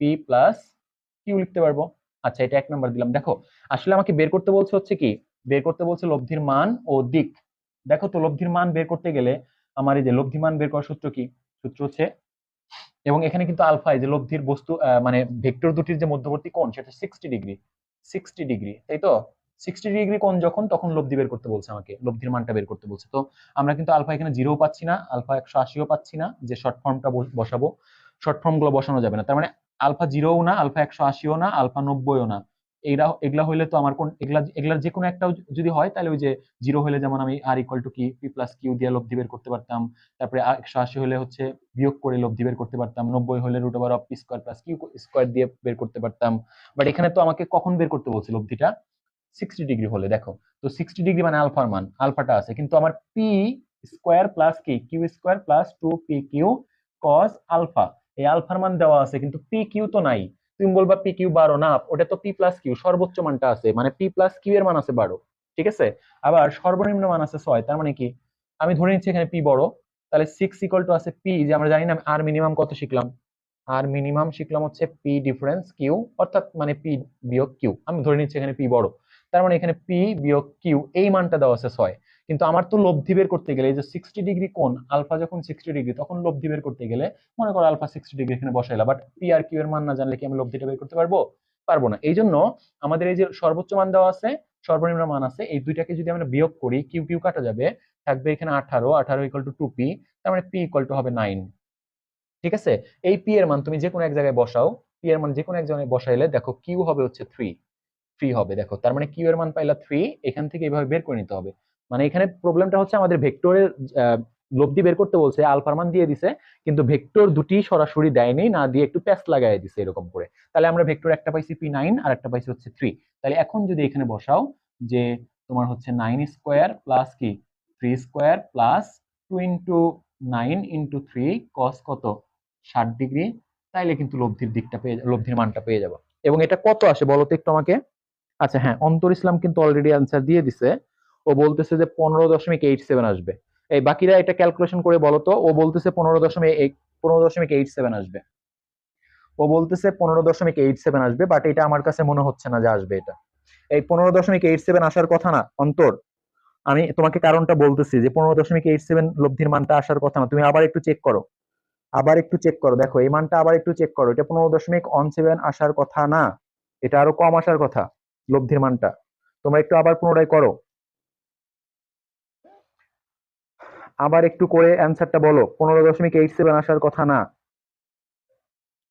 পি প্লাস কিউ লিখতে পারবো। আচ্ছা, এটা 1 নাম্বার দিলাম। দেখো আসলে আমাকে বের করতে বলছে হচ্ছে কি, বের করতে বলছে লব্ধির মান ও দিক। দেখো তো লব্ধির মান বের করতে গেলে আমার এই যে লব্ধি মান বের করার সূত্র কি, সূত্র হচ্ছে, এবং এখানে কিন্তু আলফা, এই যে লব্ধির বস্তু মানে ভেক্টর দুটির যে মধ্যবর্তী কোণ সেটা 60 ডিগ্রি, 60 ডিগ্রি, তাই তো। 60 ডিগ্রি কোণ যখন, তখন লব্ধি বের করতে বলছে, আমাকে লব্ধির মানটা বের করতে বলছে। তো আমরা কিন্তু আলফা এখানে 0 পাচ্ছি না, আলফা 180ও পাচ্ছি না, যে শর্ট ফর্মটা বসাবো, শর্ট ফর্ম গুলো বসানো যাবে না। তার মানে আলফা 0ও না, আলফা 180ও না, আলফা 90ও না। এগুলা হইলে তো আমার কোন, এগুলার যে কোনো একটা যদি হয়, তাহলে ওই যে 0 হলে যেমন আমি আর ইকুয়াল টু কি পি প্লাস কিউ দিয়ে লব্ধি বের করতে পারতাম, তারপরে 180 হলে হচ্ছে বিয়োগ করে লব্ধি বের করতে পারতাম, 90 হলে root over of P square plus Q square দিয়ে বের করতে পারতাম। বাট এখানে তো আমাকে কখন বের করতে বলছে লব্ধিটা, 60 ডিগ্রি হলে। দেখো তো 60 ডিগ্রি মানে আলফার মান, আলফাটা আছে, কিন্তু আমার পি স্কোয়ার প্লাস কি Q square plus 2 P Q cos alpha, এই আলফার মান দেওয়া আছে, কিন্তু পি কিউ তো নাই। তুমি বলবা পি কিউ 12 না, ওটা তো পি প্লাস কিউ সর্বোচ্চ মানটা আছে, মানে পি প্লাস কিউ এর মান আছে 12। ঠিক আছে, আবার সর্বনিম্ন মান আছে 6, তার মানে কি, আমি ধরে নিচ্ছি এখানে পি বড়, তাহলে 6 ইকুয়াল টু আছে পি, যে আমরা জানি না আর মিনিমাম কত শিখলাম, আর মিনিমাম শিখলাম হচ্ছে পি ডিফারেন্স কিউ, অর্থাৎ মানে পি বিয়োগ কিউ, আমি ধরে নিচ্ছি এখানে পি বড়, তার মানে এখানে পি বিয়োগ কিউ এই মানটা দেওয়া আছে 6। কিন্তু আমার তো লব্ধি বের করতে গেলে, এই যে 60 ডিগ্রি কোণ, আলফা যখন 60 ডিগ্রি, তখন লব্ধি বের করতে গেলে মনে করো আলফা 60 ডিগ্রি এখানে বসাইলা, বাট পি আর কিউ এর মান না জানলে কি আমি লব্ধিটা বের করতে পারবো? পারবো না। এই জন্য আমাদের এই যে সর্বোচ্চ মান দেওয়া আছে, সর্বনিম্ন মান আছে, এই দুইটাকে যদি আমরা বিয়োগ করি, কিউ কিউ কাটা যাবে, থাকবে এখানে 18, 18 ইকুয়াল টু 2 পি, তার মানে পি ইকুয়াল টু হবে 9। ঠিক আছে, এই পি এর মান তুমি যে কোনো এক জায়গায় বসাও, পি এর মান যে কোনো এক জায়গায় বসাইলে দেখো কিউ হবে হচ্ছে 3, 3 হবে। দেখো তার মানে কিউ এর মান পাইলা 3, এখান থেকে এইভাবে বের করে নিতে হবে। মানে এখানে প্রবলেমটা হচ্ছে আমাদের ভেক্টরের লব্ধি বের করতে বলছে, আলফার মান দিয়ে দিছে, কিন্তু ভেক্টর দুটি সরাসরি দেয়নি, না দিয়ে একটু প্যাচ লাগাই দিছে এরকম করে। তাহলে আমরা ভেক্টর একটা পাইছি P9 আর একটা পাইছি হচ্ছে 3। তাহলে এখন যদি এখানে বসাও যে তোমার হচ্ছে 9 স্কোয়ার প্লাস কি 3 স্কোয়ার প্লাস 2 ইন্টু 9 ইন্টু 3 কস কত 60 ডিগ্রি, তাইলে কিন্তু লব্ধির দিকটা পেয়ে, লব্ধির মানটা পেয়ে যাবো। এবং এটা কত আসে বলো তো একটু আমাকে। আচ্ছা হ্যাঁ, অন্তর ইসলাম কিন্তু অলরেডি অ্যান্সার দিয়ে দিছে, ও বলতেছে যে 15.87 আসবে। এই বাকিরা এটা ক্যালকুলেশন করে বলো তো, ও বলতেছে 15.87 আসবে, ও বলতেছে 15.87 আসবে, বাট এটা আমার কাছে মনে হচ্ছে না যে আসবে এটা। এই 15.87 আসার কথা না অন্তর, আমি তোমাকে কারণটা বলতেছি যে 15.87 লব্ধির মানটা আসার কথা না, তুমি আবার একটু চেক করো, আবার একটু চেক করো, দেখো এই মানটা আবার একটু চেক করো, এটা 15.17 আসার কথা না, এটা আরো কম আসার কথা লব্ধির মানটা, তোমরা একটু আবার পুনরায় করো। আবার একটু করে অ্যান্সারটা বলো। 15.87 আসার কথা না,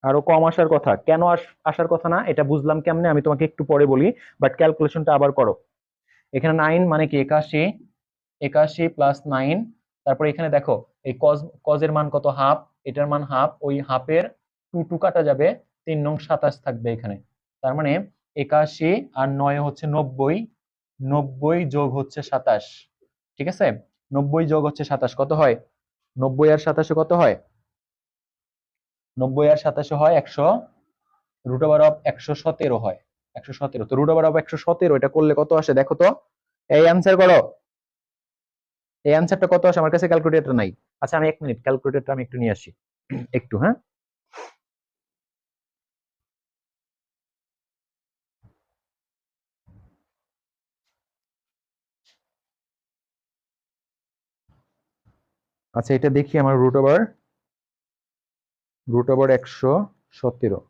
আরো কম আসার কথা। কেন আসার কথা না এটা বুঝলাম কেমনে, আমি তোমাকে একটু পরে বলি, বাট ক্যালকুলেশনটা আবার করো। এখানে 9 মানে কি 81, 81 প্লাস 9, তারপর এখানে দেখো এই কজের মান কত, হাফ, এটার মান হাফ, ওই হাফের 2 কাটা যাবে, 3 নং 27 থাকবে এখানে। তার মানে 81 আর 9 হচ্ছে 90, 90 যোগ হচ্ছে 27, ঠিক আছে? 90 যোগ হচ্ছে 27 কত হয়? 90 আর 27 কত হয়? 90 আর 27 হয় 100, রুট ওভার অফ 117 হয়, 117। তো রুট ওভার অফ 117 এটা করলে কত আসে দেখো তো, এই অ্যান্সার করো। এই অ্যান্সারটা কত আসে? আমার কাছে ক্যালকুলেটর নাই। আচ্ছা আমি 1 মিনিট, ক্যালকুলেটরটা আমি একটু নিয়ে আসি একটু, হ্যাঁ। আচ্ছা এটা দেখি, আমার রুট ওভার 117,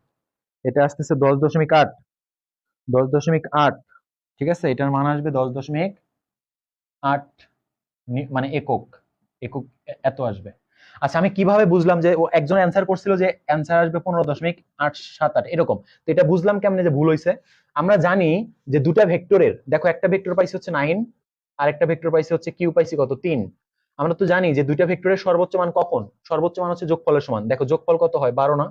এটা আসতেছে 10.8, 10.8, ঠিক আছে? এটার মান আসবে 10.8 মানে একক, একক এত আসবে। আচ্ছা আমি কিভাবে বুঝলাম যে ও একজন অ্যান্সার করছিল যে অ্যান্সার আসবে 15.878 এরকম? তো এটা বুঝলাম কেমনে যে ভুল হয়েছে? আমরা জানি যে দুটা ভেক্টরের, দেখো একটা ভেক্টর পাইছি হচ্ছে 9, আর একটা ভেক্টর পাইছি হচ্ছে কিউ পাইছি কত 3। আমরা তো জানি যে দুইটা ভেক্টরের সর্বোচ্চ মান কখন, সর্বোচ্চ মান হচ্ছে যোগফলের সমান। দেখো যোগফল কত হয় 12 না,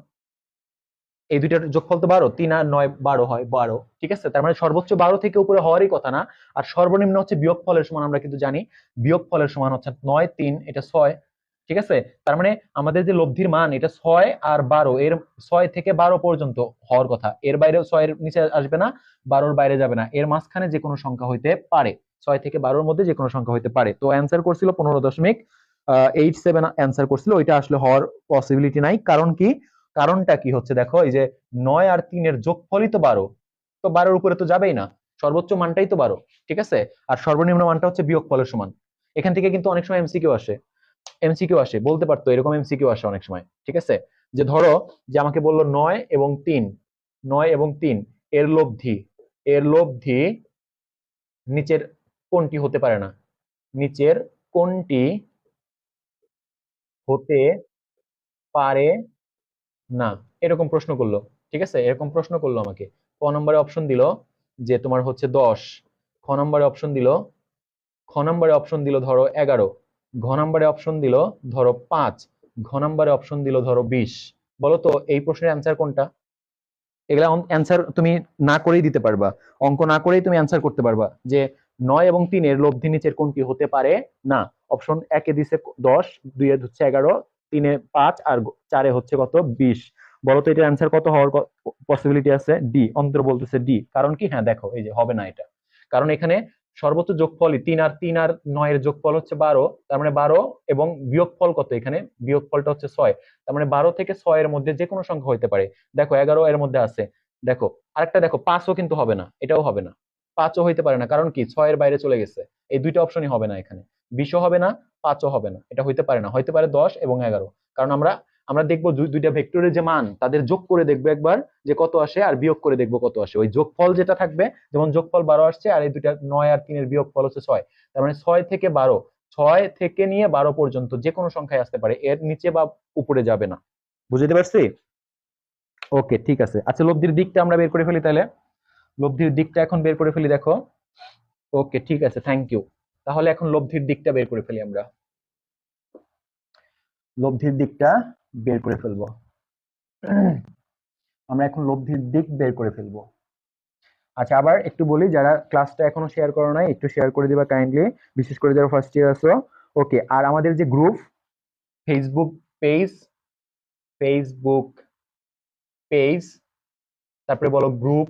এই দুইটার যোগফল তো 12, 3 আর 9 12 হয় 12, ঠিক আছে? তার মানে সর্বোচ্চ 12 থেকে উপরে হওয়ারই কথা না। আর সর্বনিম্ন হচ্ছে বিয়োগফলের সমান, আমরা কিন্তু জানি বিয়োগফলের সমান হচ্ছে 9 3 এটা 6, ঠিক আছে? তার মানে আমাদের যে লব্ধির মান এটা 6 আর 12, এর 6 থেকে 12 পর্যন্ত হওয়ার কথা, এর বাইরে 6 এর নিচে আসবে না, 12 এর বাইরে যাবে না, এর মাঝখানে যে কোনো সংখ্যা হইতে পারে, 6 থেকে 12 এর মধ্যে যে কোনো সংখ্যা হইতে পারে। তো অ্যান্সার করছিল 15.87 অ্যান্সার করছিল, ওইটা আসলে হওয়ার পসিবিলিটি নাই। কারণ কি? কারণটা কি হচ্ছে দেখো, এই যে 9 আর 3 এর যোগফলই তো 12, তো 12 এর উপরে তো যাবেই না, সর্বোচ্চ মানটাই তো 12, ঠিক আছে? আর সর্বনিম্ন মানটা হচ্ছে বিয়োগফলের সমান। এখান থেকে কিন্তু অনেক সময় এমসিকিউ আসে, এমসিকিউ আসে, বলতে পারতো এরকম এমসিকিউ আসে অনেক সময়, ঠিক আছে? যে ধরো যে আমাকে বললো 9 এবং 3, 9 এবং 3 এর লব্ধি, এর লব্ধি নিচের কোনটি হতে পারে না, নিচের কোনটি হতে পারে না, এরকম প্রশ্ন করলো, ঠিক আছে? এরকম প্রশ্ন করলো আমাকে। ক নম্বরে অপশন দিল যে তোমার হচ্ছে 10, খ নম্বরে অপশন দিল, খ নম্বরে অপশন দিল ধরো 11, ঘ নম্বরে অপশন দিল ধরো 5, ঘ নম্বরে অপশন দিল ধরো 20। বলো তো এই প্রশ্নের অ্যান্সার কোনটা? এগুলা অ্যান্সার তুমি না করেই দিতে পারবা, অঙ্ক না করেই তুমি অ্যান্সার করতে পারবা যে 9 এবং 3 এর লব্ধি নিচের কোনটি হতে পারে না। অপশন 1 এ দিছে 10, 2 এ হচ্ছে 11, 3 এ 5 আর 4 এ হচ্ছে কত 20। বলতো এটার অ্যান্সার কত হওয়ার পসিবিলিটি আছে? ডি, অন্তর বলতেছে ডি। কারণ কি? হ্যাঁ দেখো এই যে হবে না এটা, কারণ এখানে সর্বোচ্চ যোগফলই 3 আর 9 এর যোগফল হচ্ছে 12, তার মানে 12 এবং বিয়োগফল কত, এখানে বিয়োগফলটা হচ্ছে 6, তার মানে 12 থেকে 6 এর মধ্যে যে কোনো সংখ্যা হতে পারে। দেখো 11 এর মধ্যে আছে, দেখো আরেকটা দেখো 5ও কিন্তু হবে না, এটাও হবে না, 5ও হইতে পারে না, কারণ কি 6 এর বাইরে চলে গেছে। এই দুইটা অপশনই হবে না এখানে, 20ও হবে না, 5ও হবে না, এটা হইতে পারে না, হইতে পারে 10 এবং 11। কারণ আমরা আমরা দেখবো দুইটা ভেক্টরের যে মান তাদের যোগ করে দেখবো একবার যে কত আসে, আর বিয়োগ করে দেখবো কত আসে, ওই যোগফল যেটা থাকবে, যেমন যোগফল 12 আসছে আর এই দুইটা 9 আর 3 এর বিয়োগফল হচ্ছে 6, তার মানে 6 থেকে 12, 6 থেকে নিয়ে 12 পর্যন্ত যে কোনো সংখ্যায় আসতে পারে, এর নিচে বা উপরে যাবে না। বুঝতে পারছি? ওকে ঠিক আছে। আচ্ছা লব্ধির দিকটা আমরা বের করে ফেলি তাহলে, লব্ধির দিকটা এখন বের করে ফেলি দেখো। ওকে ঠিক আছে, থ্যাংক ইউ। তাহলে এখন লব্ধির দিকটা বের করে ফেলি আমরা, লব্ধির দিকটা বের করে ফেলবো। আমরা এখন লব্ধির দিক বের করে ফেলবো। আচ্ছা আবার একটু বলি, যারা ক্লাসটা এখনো শেয়ার করো নাই একটু শেয়ার করে দিবা কাইন্ডলি, বিশেষ করে যারা ফার্স্ট ইয়ার আছো। ওকে, আর আমাদের যে group, Facebook page, Facebook page, তারপরে বলো গ্রুপ,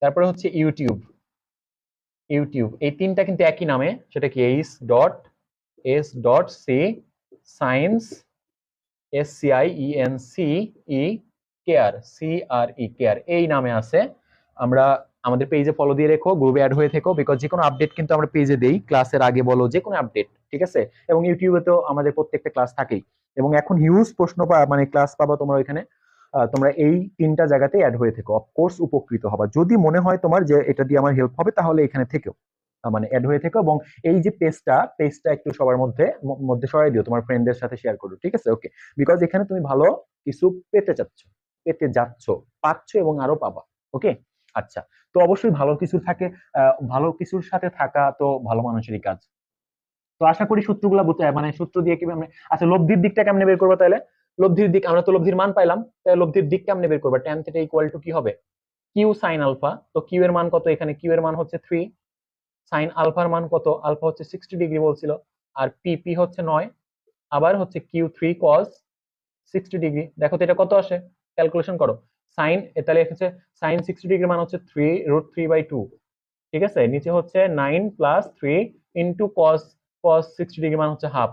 তারপরে হচ্ছে ইউটিউব, ইউটিউব, এই তিনটা কিন্তু একই নামে, সেটা কি s.c সায়েন্স, SCIENCE কেয়ার, এই নামে আছে। আমরা আমাদের পেজে ফলো দিয়ে রেখো, গ্রুপে অ্যাড হয়ে থেকো, বিকজ যে কোনো আপডেট কিন্তু আমরা পেজে দেই, ক্লাসের আগে বলো যে কোনো আপডেট, ঠিক আছে? এবং ইউটিউবে তো আমাদের প্রত্যেকটা ক্লাস থাকেই, এবং এখন হিউজ প্রশ্ন মানে ক্লাস পাবা তোমরা ওইখানে। তোমরা এই তিনটা জায়গাতে অ্যাড হয়ে থেকো, অফকোর্স উপকৃত হবা। যদি মনে হয় তোমার যে এটা দিয়ে আমার হেল্প হবে তাহলে এখানে থেকেও, মানে অ্যাড হয়ে থেকো, এবং এই যে পেজটা একটু সবার মধ্যে সরাই দিও, তোমার ফ্রেন্ডদের সাথে শেয়ার করো, ঠিক আছে? ওকে, বিকজ এখানে তুমি ভালো কিছু পেতে যাচ্ছ, পাচ্ছ এবং আরো পাবা। ওকে, আচ্ছা। তো অবশ্যই ভালো কিছুর সাথে থাকা তো ভালো মানুষেরই কাজ। তো আশা করি সূত্রগুলো বুঝতে, মানে সূত্র দিয়ে কিভাবে, আচ্ছা লব্ধির দিকটা কেমনে বের করবো তাহলে? লব্ধির দিক, আমরা তো লব্ধির মান পাইলাম, তাহলে লব্ধির দিক কেমনে বের করবো? ট্যান থিটা ইকুয়াল টু কি হবে? Q sine alpha. তো কিউ এর মান কত? এখানে কিউ এর মান হচ্ছে 3, সাইন আলফার মান কত? আলফা হচ্ছে 60 ডিগ্রি বলছিল, আর পি হচ্ছে 9, আবার হচ্ছে কিউ 3 কস 60 ডিগ্রি। দেখো তো এটা কত আসে, ক্যালকুলেশন করো। সাইন, তাহলে হচ্ছে সাইন 60 ডিগ্রি মান হচ্ছে 3√3/2, ঠিক আছে? নিচে হচ্ছে 9 প্লাস 3 ইন্টু কস, কস 60 ডিগ্রি মান হচ্ছে হাফ।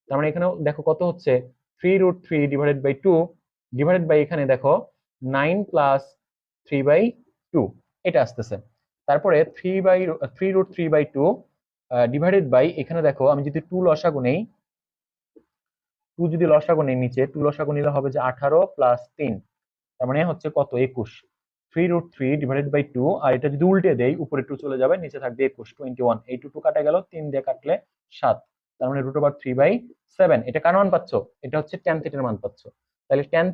তার মানে এখানে দেখো কত হচ্ছে, 3√3 ডিভাইডেড বাই 2 ডিভাইডেড বাই, এখানে দেখো 9 প্লাস 3/2 এটা আসতেছে। তারপরে 3√3/2 ডিভাইডেড বাই, এখানে দেখো আমি যদি 2 লসাগু নেই, 2 যদি লসাগু নেই, নিচে 2 লসাগু নিলে হবে যে 18 প্লাস 3, তার মানে হচ্ছে কত? 21। 3√3 ডিভাইডেড বাই 2, আর এটা যদি উল্টে দেই, উপরে 2 চলে যাবে, নিচে থাকবে 21, এই 2 কাটা গেল, 3 দিয়ে কাটলে 7, তার মানে √3/7। এটা কার মান পাচ্ছ? এটা হচ্ছে ট্যান থিটার মান পাচ্ছ। তাহলে ট্যান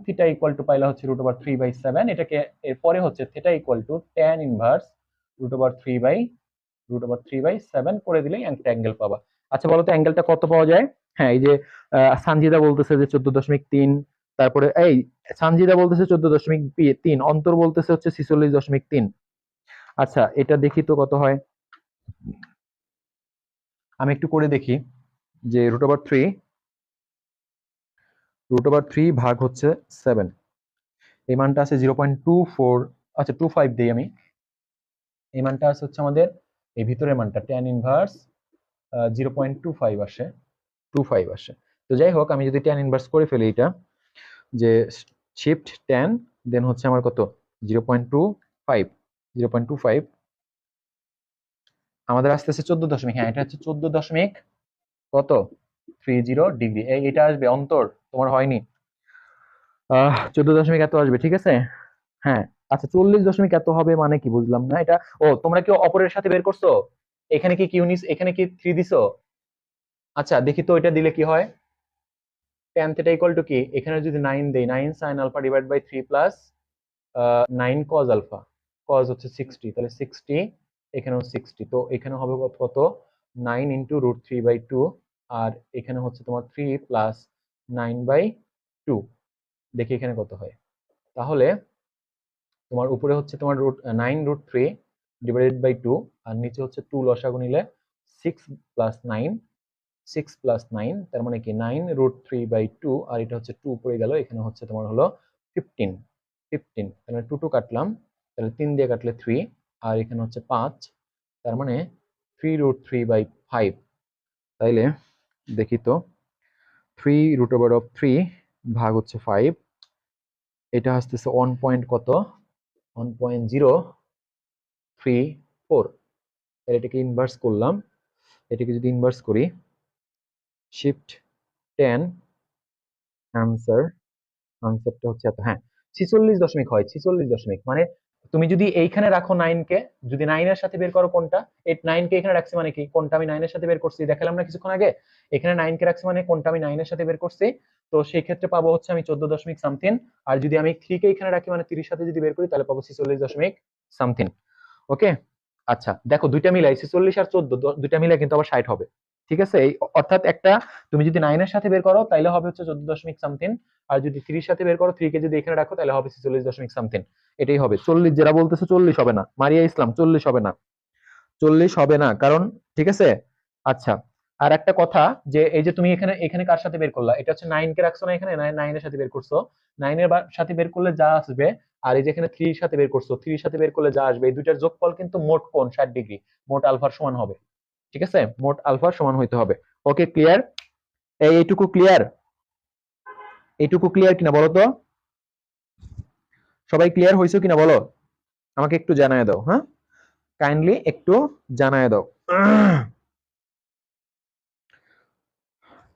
থিটা ইকুয়াল টু পাইলা হচ্ছে √3/7, এটাকে এরপরে হচ্ছে theta equal two tan inverse √3/7 করে দিলেই একটা অ্যাঙ্গেল পাবা। আচ্ছা বলো তো অ্যাঙ্গেলটা কত পাওয়া যায়? হ্যাঁ, এই যে সানজিদা বলতেছে যে 14.3, তারপরে এই সানজিদা বলতেছে 14.3, অন্তর বলতেছে হচ্ছে 46.3। আচ্ছা এটা দেখি তো কত হয়, আমি একটু করে দেখি। যে √3 ভাগ হচ্ছে 7, এই মানটা আছে 0.24, আচ্ছা 25 দেই আমি। এই মানটা আছে হচ্ছে আমাদের এই ভিতরের মানটা, ট্যান ইনভার্স 0.25 আসে, 25 আসে। তো যাই হোক, আমি যদি ট্যান ইনভার্স করে ফেলি, এটা যে শিফট ট্যান দেন হচ্ছে আমার কত, 0.25, আমাদের আসতেছে 14 দশমিক, হ্যাঁ এটা হচ্ছে 14 দশমিক কত, 30 ডিগ্রি। এটা আসবে অন্তর, তোমার হয়নি? 14 দশমিক এত আসবে, ঠিক আছে। হ্যাঁ, আচ্ছা 40 দশমিক এত হবে মানে কি বুঝলাম না এটা। ও, তোমরা কি অপরের সাথে বের করছো? এখানে কি কিউ নিস, এখানে কি 3 দিছো? আচ্ছা দেখি তো এটা দিলে কি হয়। ট্যান থিটা ইকুয়াল টু কি, এখানে যদি 9 দেই, 9 sine alpha divide by 3 plus 9 cos alpha, cos হচ্ছে 60, তাহলে 60, এখানেও 60, তো এখানে হবে কত কত, 9 ইন্টু √3/2, আর এখানে হচ্ছে তোমার 3 প্লাস 9/2, দেখি এখানে কত হয়। তাহলে তোমার উপরে হচ্ছে তোমার 9√3 ডিভাইডেড বাই 2, আর নিচে হচ্ছে 2 লসাগু নিলে 6 প্লাস 9, তার মানে কি 9√3/2, আর এটা হচ্ছে 2 পড়ে গেল, এখানে হচ্ছে তোমার হলো 15, তার মানে 2 কাটলাম, তাহলে 3 দিয়ে কাটলে 3, আর এখানে হচ্ছে 5, তার মানে 3√3/5। তাইলে দেখি তো, 3√3 ভাগ হচ্ছে 5, এটা আসতেছে 1 পয়েন্ট কত, 1.034। তাহলে এটাকে ইনভার্স করলাম, এটাকে যদি ইনভার্স করি, শিফট 10, আনসারটা হচ্ছে এত, হ্যাঁ 46 দশমিক হয়, 46 দশমিক। মানে তুমি যদি এইখানে রাখো 9 কে, যদি 9 এর সাথে বের করো কোনটা, এই 9 কে এখানে রাখছি মানে কি, কোনটা আমি 9 এর সাথে বের করছি দেখালাম না কিছুক্ষণ আগে, এখানে 9 কে রাখছি মানে কোনটা আমি 9 এর সাথে বের করছি। তো সেই ক্ষেত্রে পাবো হচ্ছে আমি 14 দশমিক সামথিং, আর যদি আমি 3 কে এখানে রাখি মানে 30 সাথে যদি বের করি, তাহলে পাবো 46 দশমিক সামথিং। ওকে, আচ্ছা দেখো দুইটা মিলাই 46 আর 14, দুইটা মিলাই কিন্তু আবার 60 হবে, ঠিক আছে। অর্থাৎ একটা, তুমি যদি 9 এর সাথে বের করো তাহলে হবে হচ্ছে 14 দশমিক সামথিং, আর যদি 30 সাথে বের করো, 3 কে যদি এখানে রাখো তাহলে হবে 46 দশমিক সামথিং। এটাই হবে 40, যারা বলতেছে 40 হবে না, মারিয়া ইসলাম 40 হবে না, 40 হবে না, কারণ ঠিক আছে। আচ্ছা, আর একটা কথা, যে এই যে তুমি এখানে এখানে কার সাথে বের করলা, এটা হচ্ছে 9 কে রাখছো না, এখানে 9 এর সাথে বের করছো, 9 এর সাথে বের করলে যা আসবে, আর এই যে এখানে 3 এর সাথে বের করছো, 3 এর সাথে বের করলে যা আসবে, এই দুইটার যোগফল কিন্তু মোট কোণ 60 ডিগ্রি, মোট আলফার সমান হবে, ঠিক আছে, মোট আলফার সমান হইতে হবে। Okay clear? এইটুকু ক্লিয়ার? এইটুকু ক্লিয়ার কিনা বলো তো, সবাই ক্লিয়ার হয়েছে কিনা বলো, আমাকে একটু জানায় দাও, হ্যাঁ কাইন্ডলি একটু জানায় দাও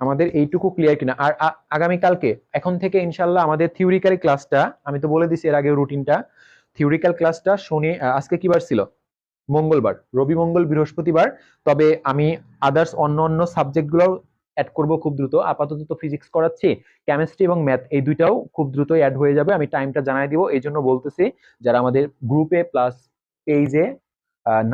আমাদের এইটুকু ক্লিয়ার কিনা। আর আগামী কালকে এখন থেকে ইনশাল্লাহ আমাদের থিওরিক্যাল ক্লাসটা, আমি তো বলে দিছি এর আগে রুটিনটা, থিওরিক্যাল ক্লাসটা শনি, আজকে কি বার ছিল, মঙ্গলবার, রবি মঙ্গল বৃহস্পতিবার। তবে আমি আদার্স অন্য অন্য সাবজেক্টগুলো অ্যাড করব খুব দ্রুত। আপাতত তো ফিজিক্স করাচ্ছি, কেমিস্ট্রি এবং ম্যাথ এই দুইটাও খুব দ্রুতই অ্যাড হয়ে যাবে। আমি টাইমটা জানাই দিব, এই জন্য বলতেছি যারা আমাদের গ্রুপে প্লাস পেজে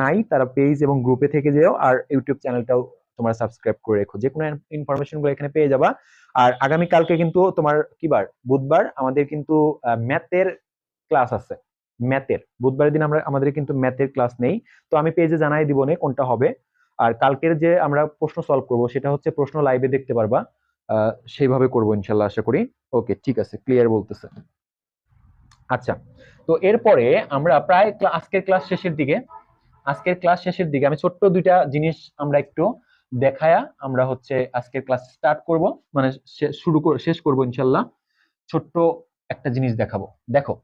নাই তারা পেজ এবং গ্রুপে থেকে যেও, আর ইউটিউব চ্যানেলটাও তোমরা সাবস্ক্রাইব করে রেখো, যে কোনো ইনফরমেশন গুলো এখানে পেয়ে যাবা। আর আগামী কালকে কিন্তু তোমার কি বার, বুধবার, আমাদের কিন্তু ম্যাথের ক্লাস আছে। ম্যাথের বুধবারের দিন আমাদের কিন্তু ম্যাথের ক্লাস নেই। তো আমি পেজে জানাই দিব না কোনটা হবে। আর কালকের যে আমরা প্রশ্ন সলভ করব সেটা হচ্ছে প্রশ্ন লাইভে দেখতে পারবা, সেইভাবে করবো ইনশাল্লাহ, আশা করি। ওকে, ঠিক আছে, ক্লিয়ার বলতেছে। আচ্ছা, তো এরপরে আমরা প্রায় আজকের ক্লাস শেষের দিকে আমি ছোট্ট দুইটা জিনিস আমরা একটু দেখায়া আমরা হচ্ছে আজকের ক্লাস স্টার্ট করব, মানে শেষ করব ইনশাল্লাহ। ছোট্ট একটা জিনিস দেখাবো, দেখো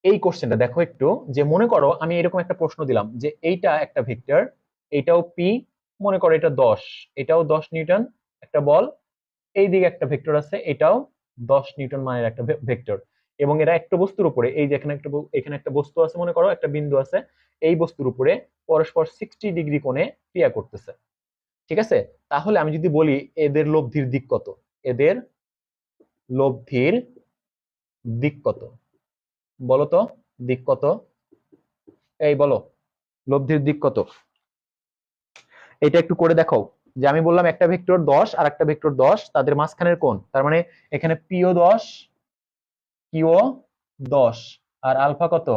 এই কোশ্চেনটা দেখো একটু, যে মনে করো আমি এরকম একটা প্রশ্ন দিলাম যে এইটা একটা ভেক্টর, এটাও পি, মনে করো এটা 10, এটাও 10 নিউটন একটা বল, এইদিকে একটা ভেক্টর আছে, এটাও 10 নিউটন মানের একটা ভেক্টর, এবং এরা একটা বস্তুর উপরে, এই যে এখানে একটা বস্তু আছে, মনে করো একটা বিন্দু আছে, এই বস্তুর উপরে পরস্পর 60 ডিগ্রি কোণে ক্রিয়া করতেছে। ঠিক আছে, তাহলে আমি যদি বলি এদের লব্ধির দিক কত, এদের লব্ধির দিক কত, বলো তো দিক কত, এই বলো লব্ধির দিক কত, এটা একটু করে দেখাও। যে আমি বললাম একটা ভেক্টর 10 আর একটা ভেক্টর 10, তাদের মাঝখানের কোণ, তার মানে এখানে পিও 10, কিউ 10, আর আলফা কত,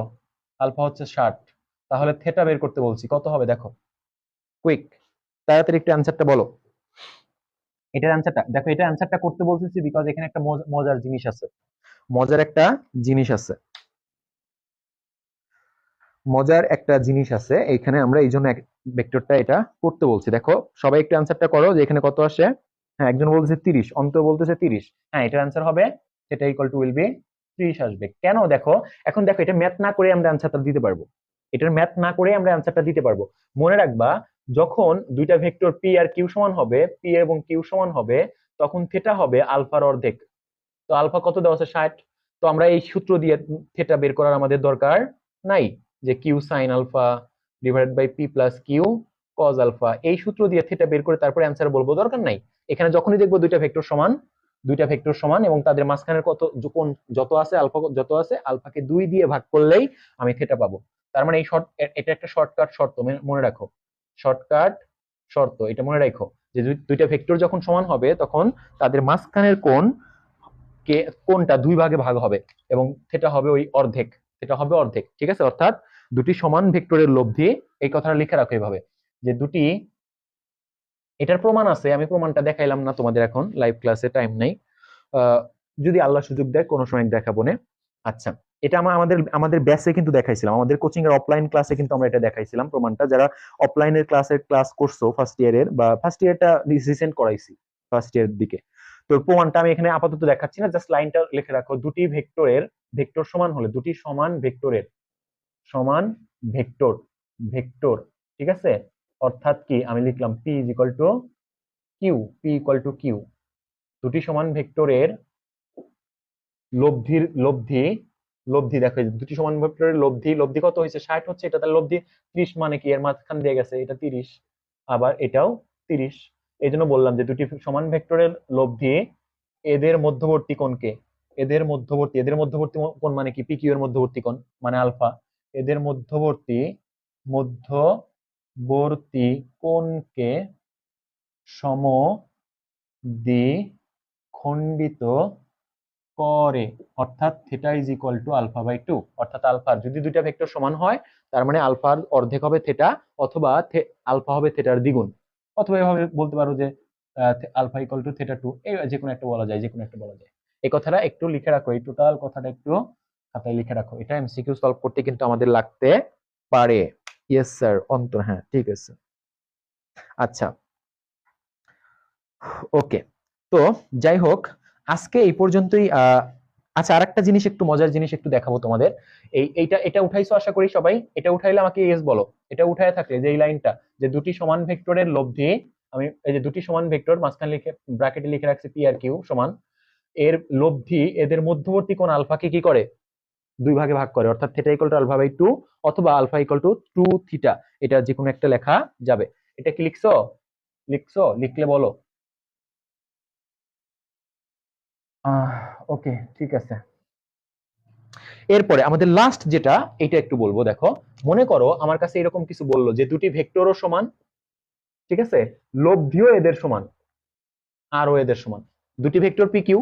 আলফা হচ্ছে 60, তাহলে থেটা বের করতে বলছি, কত হবে দেখো, কুইক, তাড়াতাড়ি একটু অ্যান্সারটা বলো। এটার অ্যান্সারটা দেখো, এটা অ্যান্সারটা করতে বলতেছি বিকজ এখানে একটা মজার জিনিস আছে, মজার একটা জিনিস আছে, মজার একটা জিনিস আছে এইখানে, আমরা এই জন্য ভেক্টরটা এটা করতে বলছি। দেখো সবাই একটু অ্যান্সারটা করো যে এখানে কত আসে। হ্যাঁ, একজন বলতেছে 30, অন্ত বলতেছে 30, হ্যাঁ এটার অ্যান্সার হবে, সেটা ইকুয়াল টু উইল বি 30 আসবে। কেন দেখো, এখন দেখো এটা ম্যাথ না করে আমরা অ্যান্সারটা দিতে পারবো, এটার ম্যাথ না করে আমরা অ্যান্সারটা দিতে পারবো। মনে রাখবা, যখন দুইটা ভেক্টর পি আর কিউ সমান হবে, পি এবং কিউ সমান হবে, তখন থেটা হবে আলফার অর্ধেক। তো আলফা কত দেওয়া আছে, 60। তো আমরা এই সূত্র দিয়ে থেটা বের করার আমাদের দরকার নাই, যে Q sine alpha divided by P plus Q cos alpha, এই সূত্র দিয়ে থেটা বের করে তারপরে অ্যান্সার বলবো, দরকার নাই। এখানে যখনই দেখবো দুইটা ভেক্টর সমান এবং তাদের মাঝখানের কত কোণ যত আছে, আলফা যত আছে, আলফাকে 2 দিয়ে ভাগ করলেই আমি থেটা পাবো। তার মানে এটা একটা শর্টকাট শর্ত, মনে রাখো, শর্টকাট শর্ত, এটা মনে রাখো, যে দুইটা ভেক্টর যখন সমান হবে তখন তাদের মাঝখানের কোণ কোনটা 2 ভাগে ভাগ হবে এবং সেটা হবে ওই অর্ধেক, সেটা হবে অর্ধেক। ঠিক আছে, অর্থাৎ দুটি সমান ভেক্টরের লব্ধি, এই কথাটা লিখে রাখো এভাবে, যে দুটি, এটার প্রমাণ আছে, আমি প্রমাণটা দেখাইলাম না তোমাদের, এখন লাইভ ক্লাসে টাইম নাই, যদি আল্লাহ সুযোগ দেয় কোনো সময় দেখাবো না। আচ্ছা, এটা আমাদের ব্যাচে কিন্তু দেখাইছিলাম, আমাদের কোচিং এর অফলাইন ক্লাসে কিন্তু আমরা এটা দেখাইছিলাম প্রমাণটা। যারা অফলাইনের ক্লাস করছো ফার্স্ট ইয়ারের, বা ফার্স্ট ইয়ারটা রিসেন্ট করাইছি ফার্স্ট ইয়ারের দিকে, তো প্রমাণটা আমি এখানে আপাতত দেখাচ্ছি না, জাস্ট লাইনটা লিখে রাখো, দুটি ভেক্টরের ভেক্টর সমান হলে, দুটি সমান ভেক্টরের সমান ভেক্টর ভেক্টর ঠিক আছে, অর্থাৎ কি আমি লিখলাম P is equal to Q, P equal to Q, দুটি সমান ভেক্টরের লব্ধি লব্ধি দেখো, দুটি সমান ভেক্টরের লব্ধি কত হয়েছে, 60 হচ্ছে, এটা তার লব্ধি 30, মানে কি এর মাঝখান দিয়ে গেছে, এটা 30, আবার এটাও 30। এই জন্য বললাম যে দুটি সমান ভেক্টরের লব্ধি এদের মধ্যবর্তী কোণকে, এদের মধ্যবর্তী কোণ মানে কি, পি কিউ এর মধ্যবর্তী কোণ মানে আলফা, এদের মধ্যবর্তী কোণকে সমদ্বিখণ্ডিত করে, অর্থাৎ theta is equal to alpha by 2, অর্থাৎ আলফার যদি দুইটা ভেক্টর সমান হয় তার মানে আলফার অর্ধেক হবে থিটা, অথবা আলফা হবে থিটার দ্বিগুণ, অথবা এভাবে বলতে পারো যে আলফা ইকুয়াল টু থিটা 2, এই যে কোনো একটা বলা যায়, এই কথাটা একটু লিখে রাখো, এই টোটাল কথাটা একটু খাতায় লিখে রাখো, এটা এমসিকিউ সলভ করতে কিন্তু আমাদের লাগতে পারে। ইয়েস স্যার, অন্তর, হ্যাঁ ঠিক আছে। আচ্ছা, ওকে, তো যাই হোক, আজকে এই পর্যন্তই। আচ্ছা, আরেকটা জিনিস, একটু মজার জিনিস একটু দেখাবো তোমাদের। এটা উঠাইছো আশা করি সবাই, এটা উঠাইলে আমাকে ইয়েস বলো, এটা উঠায় থাকলে যে এই লাইনটা, যে দুটি সমান ভেক্টরের লব্ধি, আমি এই যে দুটি সমান ভেক্টর মাঝখানে লিখে ব্র্যাকেটে লিখে রাখছি পি আর কিউ সমান, এর লব্ধি এদের মধ্যবর্তী কোণ আলফাকে কি করে, দুই ভাগে ভাগ করে, অর্থাৎ theta equal to alpha by 2 অথবা আলফা ইকুয়াল টু 2 থিটা, এটা যে কোনো একটা লেখা যাবে। এটা কি লিখছো? লিখলে বলো। ওকে, ঠিক আছে। এরপরে আমাদের লাস্ট যেটা, এটা একটু বলবো। দেখো, মনে করো আমার কাছে এরকম কিছু বললো যে দুটি ভেক্টরও সমান, ঠিক আছে, লব্ধিও এদের সমান, আরও এদের সমান। দুটি ভেক্টর পি কিউ,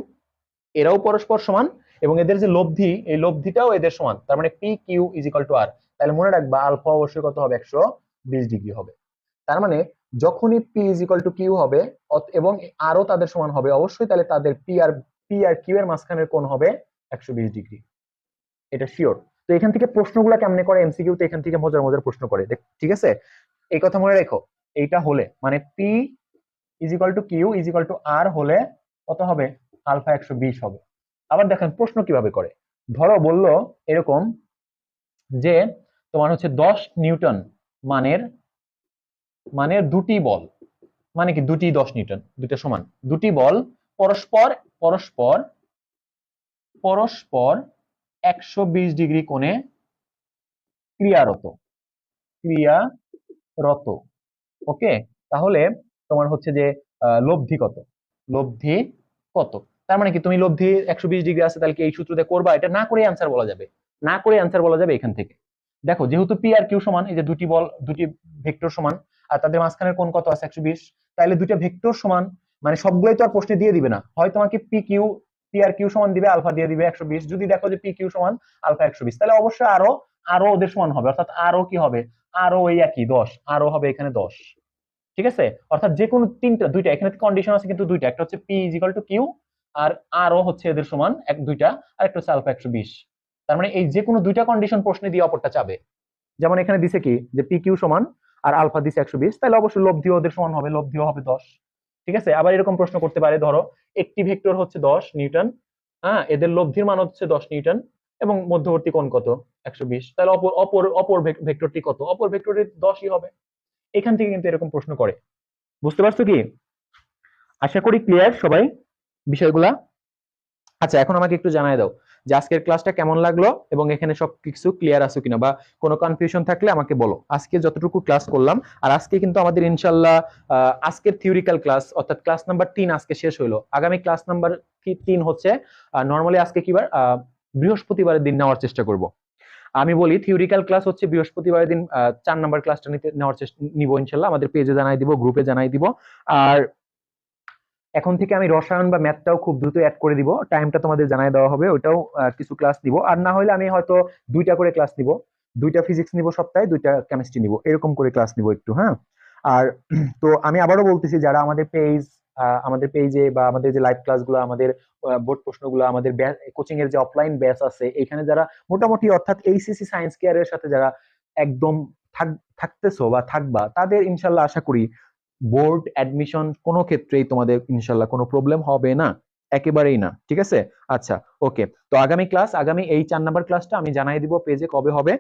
এরাও পরস্পর সমান, এবং এদের যে লব্ধি, এই লব্ধিটাও এদের সমান, তার মানে P Q is equal to R. তাহলে মনে রাখবা আলফা অবশ্যই কত হবে? 120 ডিগ্রি হবে। তার মানে যখনই P is equal to Q হবে এবং আরও তাদের সমান হবে অবশ্যই, তাহলে তাদের পি আর কিউ এর মাঝখানের কোণ হবে 120 ডিগ্রি, এটা শিওর। তো এখান থেকে প্রশ্নগুলো কেমনে করে এমসিকিউ তে, এখান থেকে মজার মজার প্রশ্ন করে, ঠিক আছে। এই কথা মনে রেখো, এইটা হলে মানে P is equal to Q is equal to R হলে কত হবে? আলফা 120 হবে। আবার দেখেন প্রশ্ন কিভাবে করে। ধরো বললো এরকম যে তোমার হচ্ছে 10 নিউটন মানের মানের দুটি বল, মানে কি দুটি 10 নিউটন, দুটো সমান দুটি বল পরস্পর পরস্পর পরস্পর 120 ডিগ্রি কোণে ক্রিয়ারত ক্রিয়ারত ওকে। তাহলে তোমার হচ্ছে যে লব্ধি কত? লব্ধি কত? তার মানে কি তুমি লব্ধি 120 ডিগ্রি আছে, তাহলে কি এই সূত্র দিয়ে করবা? এটা না করে অ্যান্সার বলা যাবে, না করে অ্যান্সার বলা যাবে এখান থেকে। দেখো, যেহেতু পি আর কিউ সমান, এই যে দুটি বল, দুটি ভেক্টর সমান, আর তাদের মাঝখানের কোণ কত আছে? 120। তাহলে দুটো ভেক্টর সমান, মানে সবগুলোই তো আর প্রশ্নে দিয়ে দিবে না, হয় তোমাকে পি আর কিউ সমান দিবে, আলফা দিয়ে দিবে 120। যদি দেখো যে পি কিউ সমান আলফা 120, তাহলে অবশ্যই আরো আরো ওদের সমান হবে, অর্থাৎ আরো কি হবে? আরো ওই একই 10, আরো হবে এখানে 10, ঠিক আছে। অর্থাৎ যে কোনো দুইটা এখানে কন্ডিশন আছে কিন্তু দুইটা, একটা হচ্ছে P is equal to Q আর আরও হচ্ছে এদের সমান দুইটা, আর একটা হচ্ছে আলফা 120। তার মানে এই যে কোনো দুইটা কন্ডিশন প্রশ্নে দিয়ে অপরটা চাবে। যেমন এখানে দিছে কি যে পি কিউ সমান আর আলফা দিছে 120, তাহলে অবশ্যই লব্ধিও ওদের সমান হবে, লব্ধিও হবে 10, ঠিক আছে। আবার এরকম প্রশ্ন করতে পারে, ধরো একটি ভেক্টর হচ্ছে 10 নিউটন, হ্যাঁ, এদের লব্ধির মান হচ্ছে 10 নিউটন এবং মধ্যবর্তী কোণ কত? 120। তাহলে অপর অপর অপর ভেক্টরটি কত? অপর ভেক্টরটি 10ই হবে। এখান থেকে কিন্তু এরকম প্রশ্ন করে। বুঝতে পারছো কি? আশা করি ক্লিয়ার সবাই বিষয়গুলা। আচ্ছা, এখন আমাকে একটু জানাই দাও যে আজকের ক্লাসটা কেমন লাগলো এবং এখানে সবকিছু ক্লিয়ার আছে কিনা, বা কোনো কনফিউশন থাকলে আমাকে বলো। আজকে যতটুকু ক্লাস করলাম, আর আজকে কিন্তু আমাদের ইনশাল্লাহ আজকের থিওরিক্যাল ক্লাস অর্থাৎ ক্লাস নাম্বার 3 আজকে শেষ হইলো। আগামী ক্লাস নাম্বার 3 হচ্ছে নর্মালি আজকে কি বার? বৃহস্পতিবারের দিন নেওয়ার চেষ্টা করব। আমি বলি থিওরিক্যাল ক্লাস হচ্ছে বৃহস্পতিবারের দিন 4 নাম্বার ক্লাসটা নেওয়ার চেষ্টা নিব ইনশাল্লাহ। আমাদের পেজে জানাই দিব, গ্রুপে জানাই দিব। আর এখন থেকে আমি রসায়ন বা ম্যাথটাও খুব দ্রুত অ্যাড করে দিব, টাইমটা তোমাদের জানাই দেওয়া হবে, ওটাও কিছু ক্লাস দিব। আর না হলে আমি হয়তো 2টা করে ক্লাস নিব, 2টা ফিজিক্স নিব সপ্তাহে, 2টা কেমিস্ট্রি নিব, এরকম করে ক্লাস নিব একটু, হ্যাঁ। আর তো আমি আবারও বলতেছি, যারা আমাদের পেজে বা আমাদের যে লাইভ ক্লাসগুলো, আমাদের বোর্ড প্রশ্নগুলো, আমাদের কোচিং এর যে অফলাইন ব্যাচ আছে, এখানে যারা মোটামুটি অর্থাৎ এইচএসসি সায়েন্স কেয়ারের সাথে যারা একদম থাকতেছো বা থাকবা, তাদের ইনশাল্লাহ আশা করি বোর্ড অ্যাডমিশন কোনো ক্ষেত্রেই তোমাদের ইনশাল্লাহ কোনো প্রবলেম হবে না, একেবারেই না, ঠিক আছে। আচ্ছা, ওকে। তো আগামী এই 4 নাম্বার ক্লাসটা আমি জানাই দিব পেজে কবে হবে,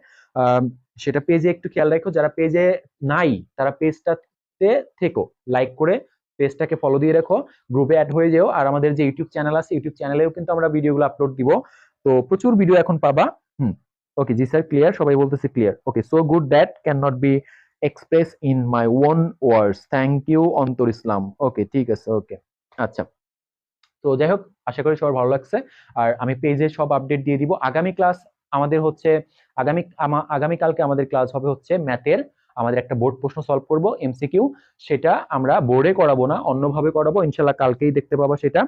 সেটা পেজে একটু খেয়াল রাখো। যারা পেজে নাই তারা পেজটাতে থেকো, লাইক করে পেজটাকে ফলো দিয়ে রাখো, গ্রুপে অ্যাড হয়ে যেও। আর আমাদের যে ইউটিউব চ্যানেল আছে, ইউটিউব চ্যানেলেও কিন্তু আমরা ভিডিওগুলো আপলোড দিব, তো প্রচুর ভিডিও এখন পাবা। ওকে, জি স্যার ক্লিয়ার, সবাই বলতেছে clear. Okay, so good that can not be express in my own words, thank you Antar Islam. ওকে, ঠিক আছে, ওকে। আচ্ছা, তো যাই হোক, আশা করি সবার ভালো লাগছে। আর আমি পেজে সব আপডেট দিয়ে দিব। আগামী ক্লাস আমাদের হচ্ছে আগামীকালকে আমাদের ক্লাস হবে হচ্ছে ম্যাথের, আমাদের একটা বোর্ড প্রশ্ন সলভ করব এমসিকিউ, সেটা আমরা বোর্ডে করাবো না, অন্যভাবে করাবো ইনশাল্লাহ, কালকেই দেখতে পাবো সেটা।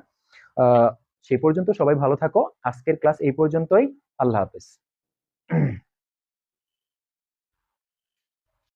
সেই পর্যন্ত সবাই ভালো থাকো, আজকের ক্লাস এই পর্যন্তই, আল্লাহ হাফেজ।